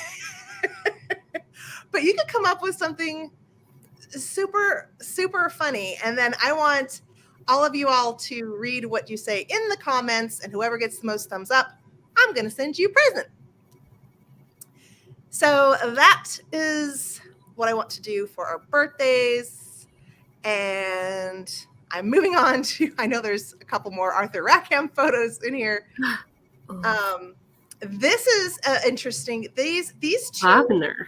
S1: But you could come up with something super, super funny. And then I want all of you all to read what you say in the comments, and whoever gets the most thumbs up, I'm going to send you a present. So that is what I want to do for our birthdays. And I'm moving on to, I know there's a couple more Arthur Rackham photos in here. This is interesting. These two.
S2: Wagner.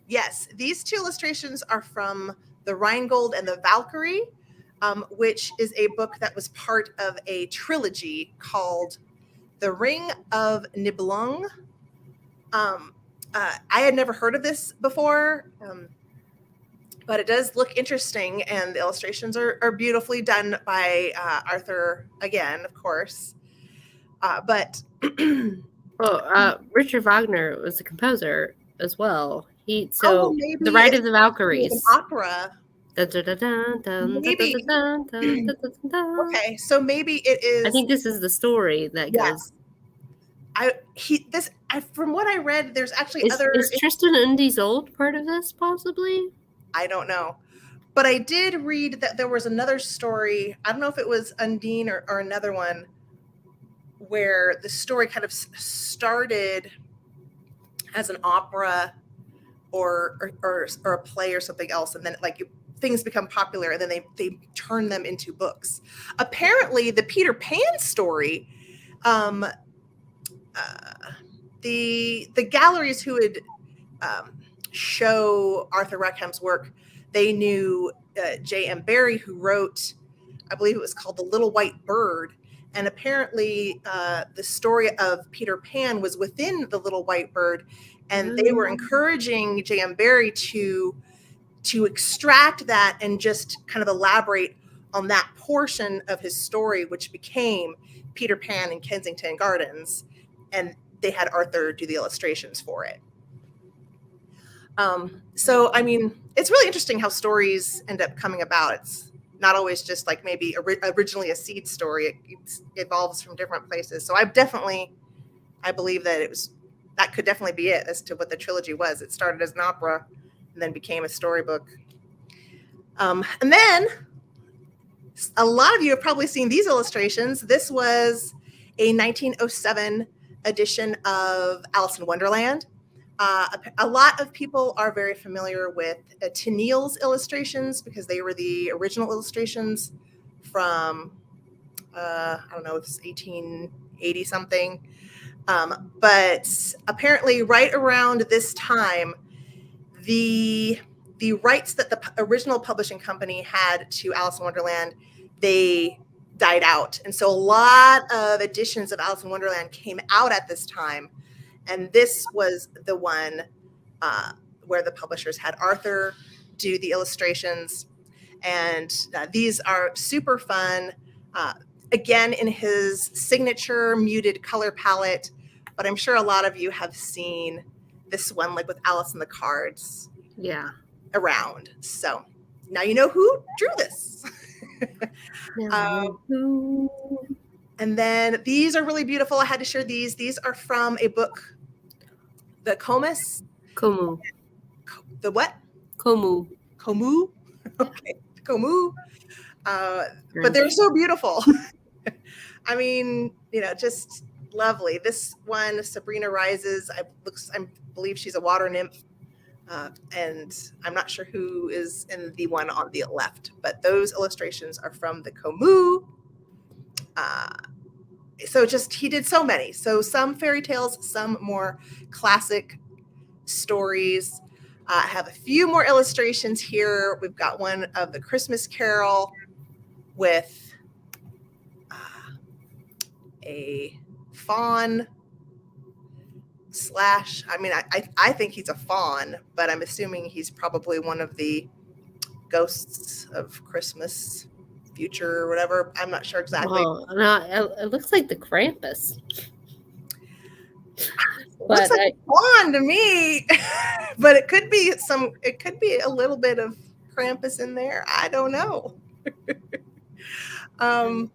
S1: Yes, these two illustrations are from the Rheingold and the Valkyrie, which is a book that was part of a trilogy called The Ring of Nibelung. I had never heard of this before, but it does look interesting, and the illustrations are beautifully done by Arthur again, of course. But
S2: Richard Wagner was a composer as well. The
S1: maybe
S2: Ride of the Valkyries,
S1: an opera.
S2: Maybe.
S1: Okay, so maybe it is.
S2: I think this is the story that goes.
S1: From what I read, there's actually
S2: Is Tristan and Isolde part of this, possibly?
S1: I don't know. But I did read that there was another story. I don't know if it was Undine or another one, where the story kind of started as an opera or a play or something else, and then things become popular, and then they turn them into books. Apparently, the Peter Pan story, the galleries who would show Arthur Rackham's work, they knew J.M. Barrie, who wrote, I believe it was called The Little White Bird. And apparently the story of Peter Pan was within The Little White Bird. And they were encouraging J.M. Barrie to extract that and just kind of elaborate on that portion of his story, which became Peter Pan in Kensington Gardens. And they had Arthur do the illustrations for it. So, I mean, it's really interesting how stories end up coming about. It's not always just like maybe originally a seed story. It evolves from different places. So I believe that it was that could definitely be it as to what the trilogy was. It started as an opera and then became a storybook. And then a lot of you have probably seen these illustrations. This was a 1907 edition of Alice in Wonderland. A lot of people are very familiar with Tennille's illustrations because they were the original illustrations from, I don't know, it's 1880 something. But apparently right around this time, the rights that the original publishing company had to Alice in Wonderland, they died out. And so a lot of editions of Alice in Wonderland came out at this time. And this was the one where the publishers had Arthur do the illustrations. And these are super fun. Again, in his signature muted color palette. But I'm sure a lot of you have seen this one, like with Alice in the Cards.
S2: Yeah.
S1: Around. So now you know who drew this. And then these are really beautiful. I had to share these. These are from a book, the Comus.
S2: Komu.
S1: The what?
S2: Komu.
S1: Komu. Okay. Komu. But they're so beautiful. I mean, just lovely. This one, Sabrina Rises. I believe she's a water nymph. And I'm not sure who is in the one on the left, but those illustrations are from the Komu. So he did so many. So some fairy tales, some more classic stories. I have a few more illustrations here. We've got one of the Christmas Carol with a fawn / I think he's a fawn, but I'm assuming he's probably one of the ghosts of Christmas future or whatever. I'm not sure exactly.
S2: Oh, no, it looks like the Krampus.
S1: Looks like a fawn to me, but it could be a little bit of Krampus in there. I don't know. And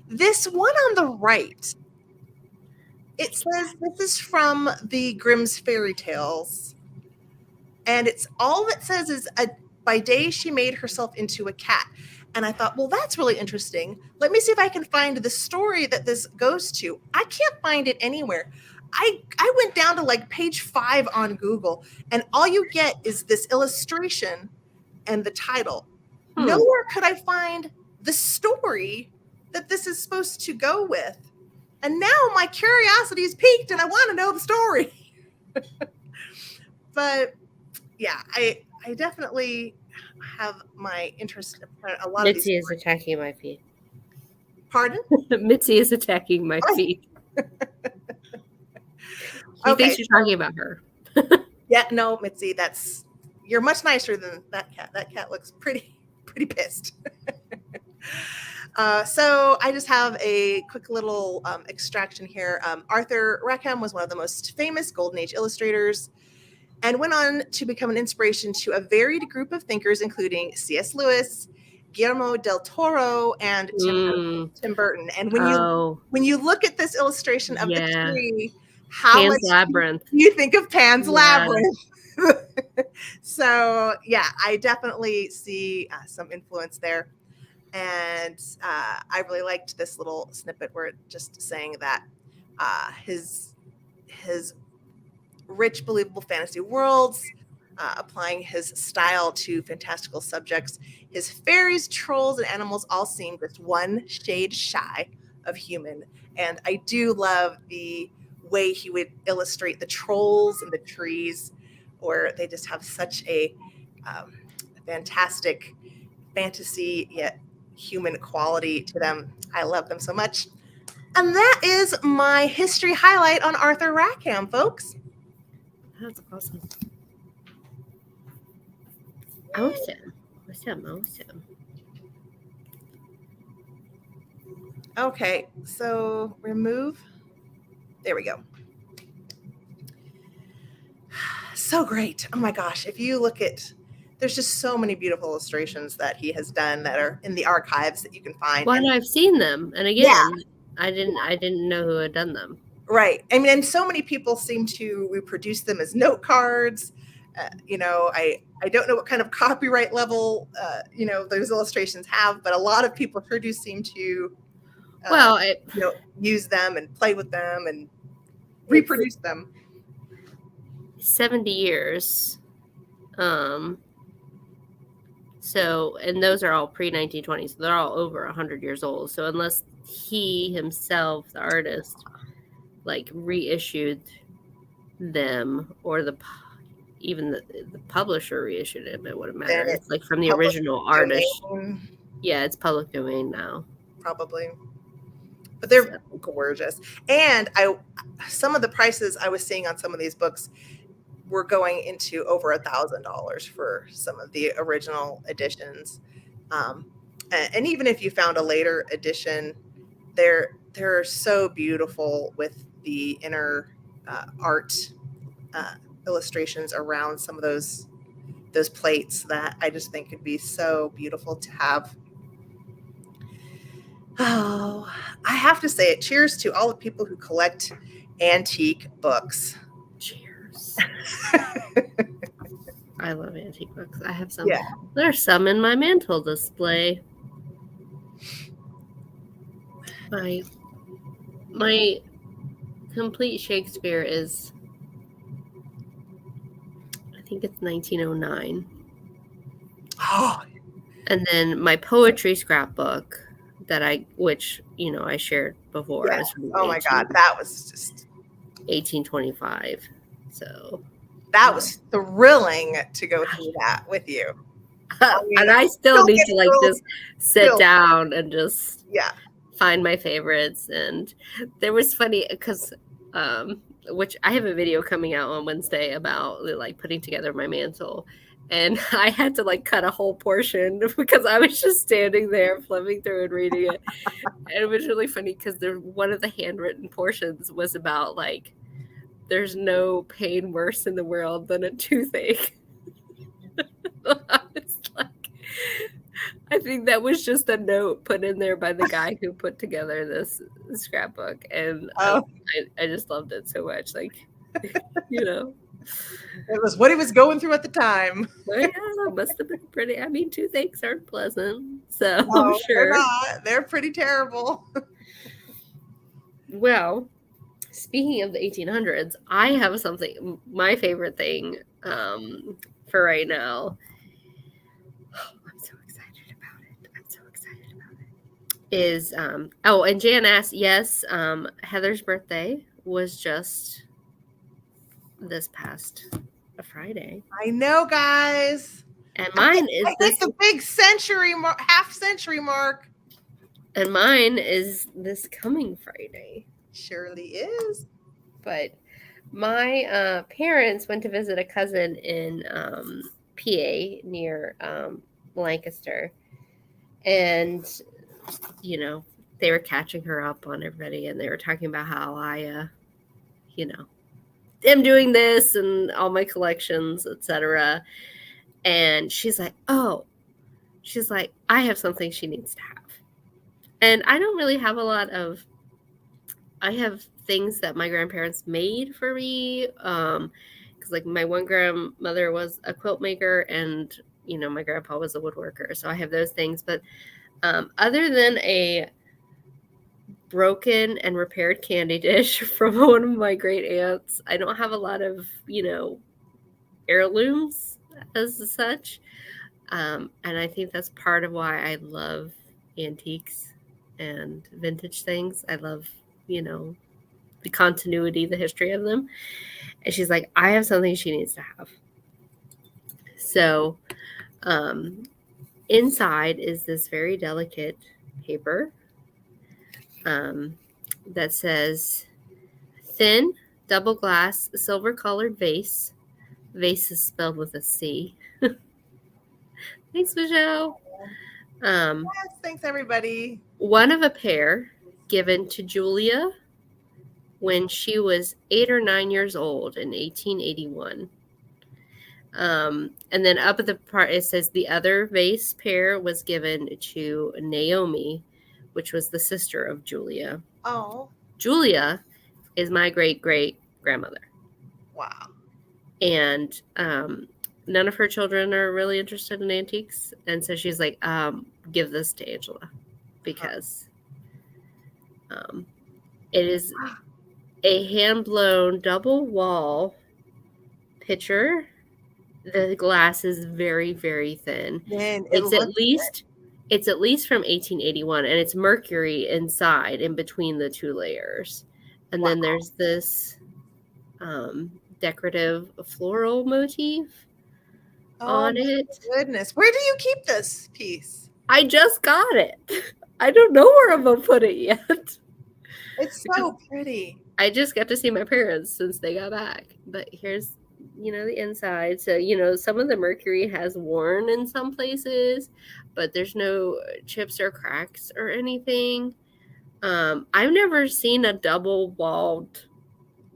S1: this one on the right, it says this is from the Grimm's Fairy Tales. And it's all it says is by day she made herself into a cat. And I thought, well, that's really interesting. Let me see if I can find the story that this goes to. I can't find it anywhere. I went down to like page 5 on Google, and all you get is this illustration and the title. Nowhere could I find the story that this is supposed to go with. And now my curiosity is piqued and I want to know the story. But yeah, I definitely have my interest in a lot of these.
S2: Mitzi is attacking my feet.
S1: Pardon?
S2: Mitzi is attacking my feet. She thinks you're talking about her.
S1: Yeah, no, Mitzi, you're much nicer than that cat. That cat looks pretty pissed. So I just have a quick little extraction here. Arthur Rackham was one of the most famous Golden Age illustrators and went on to become an inspiration to a varied group of thinkers, including C.S. Lewis, Guillermo del Toro, and Tim Burton. And when you look at this illustration of the tree, how
S2: Pan's Labyrinth.
S1: You think of Pan's Labyrinth. So yeah, I definitely see some influence there. And I really liked this little snippet where it just saying that his rich, believable fantasy worlds, applying his style to fantastical subjects, his fairies, trolls, and animals all seem just one shade shy of human. And I do love the way he would illustrate the trolls and the trees, where they just have such a fantastic fantasy yet human quality to them. I love them so much. And that is my history highlight on Arthur Rackham, folks.
S2: That's awesome. Awesome.
S1: Okay, so remove. There we go. So great. Oh my gosh. If you look at, there's just so many beautiful illustrations that he has done that are in the archives that you can find.
S2: Well, and I've seen them. And again, I didn't know who had done them.
S1: Right. I mean, and so many people seem to reproduce them as note cards. I don't know what kind of copyright level, those illustrations have, but a lot of people sure do seem to, uh,
S2: Well,
S1: use them and play with them and
S2: it's
S1: reproduce them.
S2: 70 years. So, and those are all pre-1920s. So they're all over 100 years old. So unless he himself, the artist, like reissued them, or even the publisher reissued it, it wouldn't matter.
S1: Then
S2: It's like from the
S1: public
S2: original artist.
S1: domain,
S2: Yeah, it's public domain now.
S1: probably. But they're gorgeous. And some of the prices I was seeing on some of these books were going into over $1,000 for some of the original editions. And even if you found a later edition, they're so beautiful with the inner art illustrations around some of those plates that I just think could be so beautiful to have. Oh, I have to say it. Cheers to all the people who collect antique books.
S2: Cheers. I love antique books. I have some.
S1: Yeah.
S2: There's some in my mantle display. My complete Shakespeare is, I think it's 1909.
S1: Oh.
S2: And then my poetry scrapbook which I shared before.
S1: Yeah. Oh my God, that was just
S2: 1825. So
S1: that was thrilling to go through that with you.
S2: And I still need to just sit down and just find my favorites. And there was funny because which I have a video coming out on Wednesday about like putting together my mantle. And I had to like cut a whole portion because I was just standing there flipping through and reading it. And it was really funny because one of the handwritten portions was about like, there's no pain worse in the world than a toothache. I think that was just a note put in there by the guy who put together this scrapbook. And I just loved it so much. Like,
S1: It was what he was going through at the time.
S2: Well, yeah, must have been pretty. I mean, toothaches aren't pleasant, so I'm sure.
S1: They're not. They're pretty terrible.
S2: Well, speaking of the 1800s, I have something. My favorite thing for right now. Oh, I'm so excited about it. Is and Jan asked, yes, Heather's birthday was just this past Friday.
S1: I know, guys.
S2: And mine is
S1: the big half century mark.
S2: And mine is this coming Friday.
S1: Surely is.
S2: But my parents went to visit a cousin in PA near Lancaster. And, they were catching her up on everybody. And they were talking about how I, am doing this and all my collections, etc. And she's like, I have something she needs to have. And I don't really have I have things that my grandparents made for me. Because like my one grandmother was a quilt maker and, my grandpa was a woodworker. So I have those things. But other than a broken and repaired candy dish from one of my great aunts, I don't have a lot of, heirlooms as such. And I think that's part of why I love antiques and vintage things. I love, the continuity, the history of them. And she's like, I have something she needs to have. So inside is this very delicate paper that says thin double glass silver colored vase. Vase is spelled with a C. Thanks, Michelle.
S1: Yes, thanks, everybody.
S2: One of a pair given to Julia when she was 8 or 9 years old in 1881. And then up at the part, it says the other vase pair was given to Naomi, which was the sister of Julia.
S1: Oh.
S2: Julia is my great-great-grandmother.
S1: Wow.
S2: And none of her children are really interested in antiques. And so she's like, give this to Angela because it is a hand-blown double wall pitcher. The glass is very, very thin.
S1: Man,
S2: It's at least from 1881, and it's mercury inside in between the two layers. And then there's this decorative floral motif on it.
S1: Goodness. Where do you keep this piece?
S2: I just got it. I don't know where I'm gonna put it yet.
S1: It's so pretty.
S2: I just got to see my parents since they got back. But here's, the inside. So, some of the mercury has worn in some places, but there's no chips or cracks or anything. I've never seen a double-walled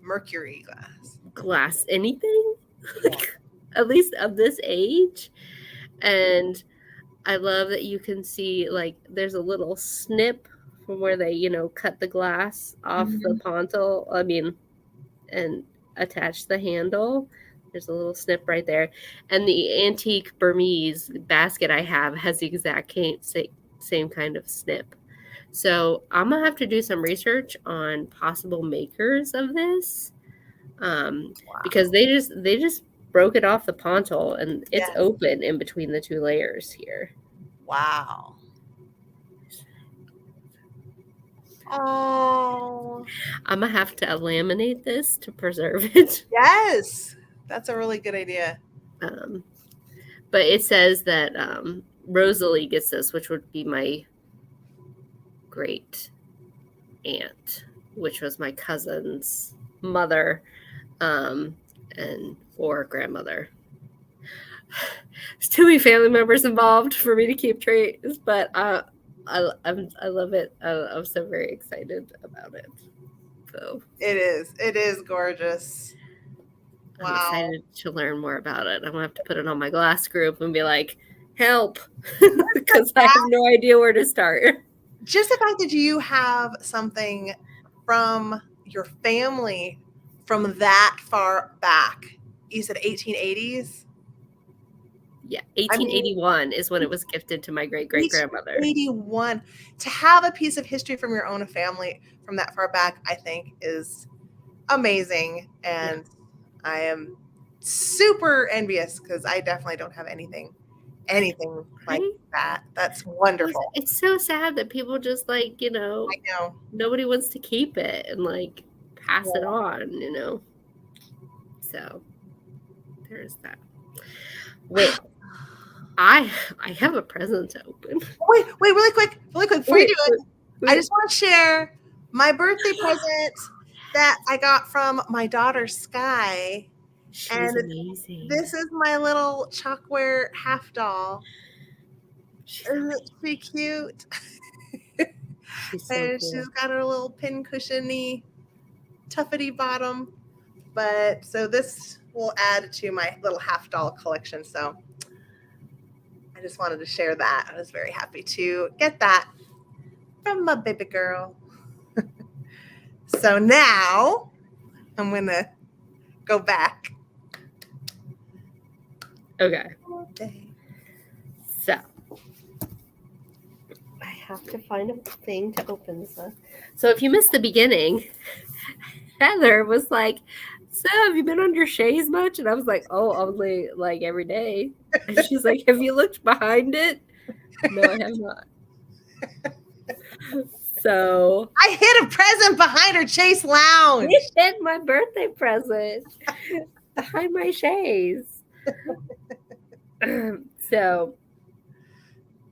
S1: mercury
S2: glass anything, at least of this age. And I love that you can see, there's a little snip from where they, cut the glass off the pontil, and attach the handle. There's a little snip right there. And the antique Burmese basket I have has the exact same kind of snip. So I'm going to have to do some research on possible makers of this. Because they just broke it off the pontil, and it's open in between the two layers here.
S1: Wow. Oh.
S2: I'm going to have to laminate this to preserve it.
S1: Yes. That's a really good idea.
S2: But it says that Rosalie gets this, which would be my great aunt, which was my cousin's mother, or grandmother. There's too many family members involved for me to keep trace, but I love it. I'm so very excited about it. So
S1: it is gorgeous.
S2: Wow. I'm excited to learn more about it. I'm gonna have to put it on my glass group and be like, help, because I have no idea where to start.
S1: Just the fact that you have something from your family from that far back. You said 1880s?
S2: Yeah, 1881 is when it was gifted to my great-great-grandmother.
S1: 1881. To have a piece of history from your own family from that far back, I think, is amazing. And I am super envious because I definitely don't have anything like that. That's wonderful.
S2: It's so sad that people just I know nobody wants to keep it and pass it on, So there's that. Wait, I have a present to open.
S1: Wait, really quick before you do it. I just want to share my birthday present that I got from my daughter Sky.
S2: She's amazing.
S1: This is my little chalkware half doll. Isn't she cute?
S2: She's so
S1: and
S2: cool.
S1: She's got her little pin cushiony, tuffety bottom. But so this will add to my little half doll collection. So I just wanted to share that. I was very happy to get that from my baby girl. So now I'm going to go back.
S2: Okay. So I have to find a thing to open this up. So if you missed the beginning, Heather was like, so have you been on your chaise much? And I was like, oh, only every day. And she's like, have you looked behind it? No, I have not. So
S1: I hid a present behind her chaise lounge.
S2: You hid my birthday present behind my chaise. So,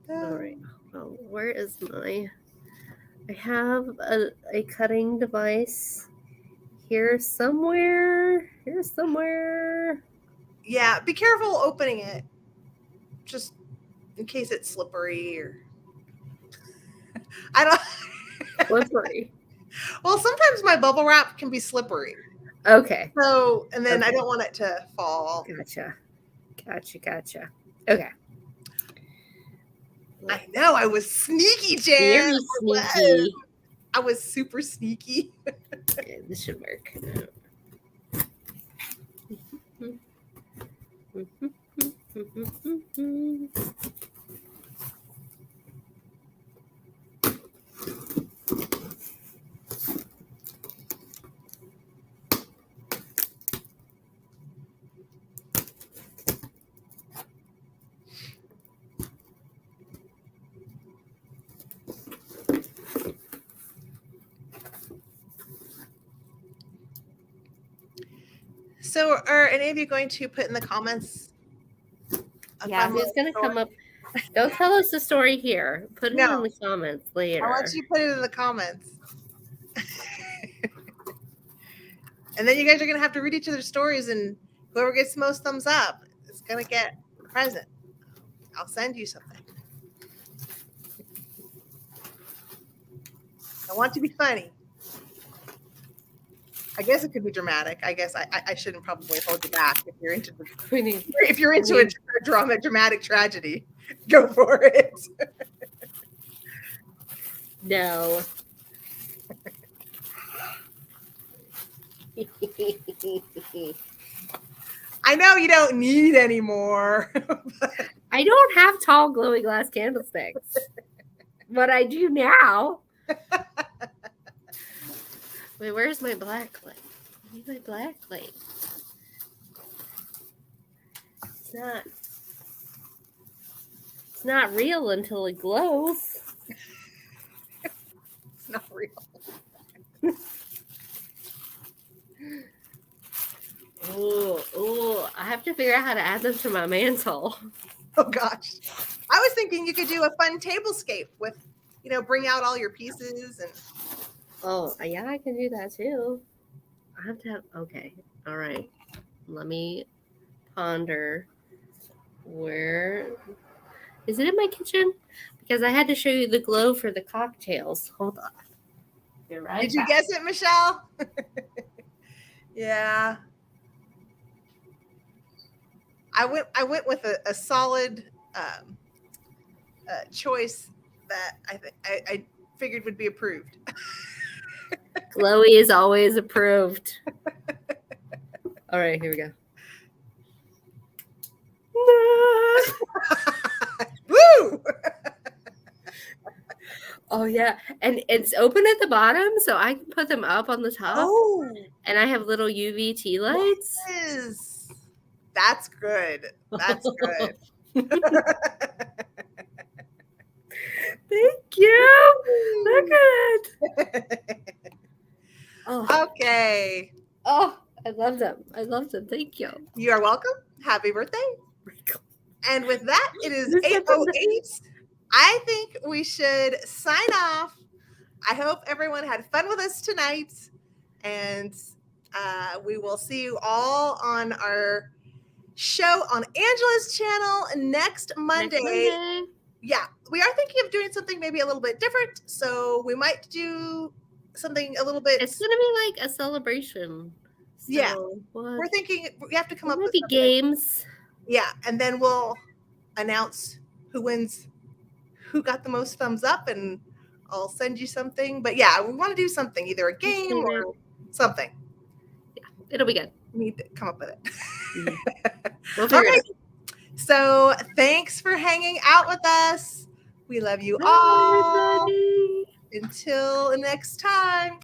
S2: all right. Oh, where is I have a cutting device here somewhere.
S1: Yeah, be careful opening it. Just in case it's slippery or I don't.
S2: Slippery.
S1: Well, sometimes my bubble wrap can be slippery.
S2: Okay.
S1: So, and then I don't want it to fall.
S2: Gotcha. Okay.
S1: I know. I was sneaky, Jan.
S2: Very sneaky.
S1: I was super sneaky.
S2: Okay, this should work.
S1: So, are any of you going to put in the comments?
S2: Yeah, who's going to come up? Don't tell us the story here. Put it
S1: No.
S2: in the comments later.
S1: I'll let you put it in the comments. And then you guys are going to have to read each other's stories, and whoever gets the most thumbs up is going to get a present. I'll send you something. I want to be funny. I guess it could be dramatic. I guess I shouldn't probably hold you back if you're into a dramatic tragedy. Go for it.
S2: No.
S1: I know you don't need any more.
S2: I don't have tall glowing glass candlesticks, but I do now. Wait, where's my black light? I need my black light. It's not real until it glows.
S1: It's not real.
S2: Oh, I have to figure out how to add them to my mantle.
S1: Oh gosh. I was thinking you could do a fun tablescape with, bring out all your pieces and.
S2: Oh, yeah, I can do that too. I have to have, okay. All right. Let me ponder. Where is it in my kitchen? Because I had to show you the glow for the cocktails. Hold on.
S1: You're right. Did you guess it, Michelle? Yeah. I went with a solid choice that I figured would be approved.
S2: Glowy is always approved. All right, here we go.
S1: Woo!
S2: Oh yeah, and it's open at the bottom, so I can put them up on the top.
S1: Oh,
S2: and I have little UV tea lights.
S1: Yes. That's good. That's good.
S2: Thank you. Look good.
S1: Oh. Okay.
S2: Oh, I love them. I love them. Thank you.
S1: You are welcome. Happy birthday. And with that, it is 8:08. I think we should sign off. I hope everyone had fun with us tonight. And we will see you all on our show on Angela's channel next Monday. Yeah, we are thinking of doing something maybe a little bit different. So we might do something a little bit.
S2: It's going to be like a celebration. So
S1: yeah. We're thinking we have to come up with
S2: games.
S1: Yeah. And then we'll announce who wins, who got the most thumbs up, and I'll send you something. But yeah, we want to do something, either a game or something.
S2: Yeah, it'll be good.
S1: We need to come up with it.
S2: Mm-hmm. We'll figure it out.
S1: So thanks for hanging out with us. We love you all.
S2: Everybody.
S1: Until next time.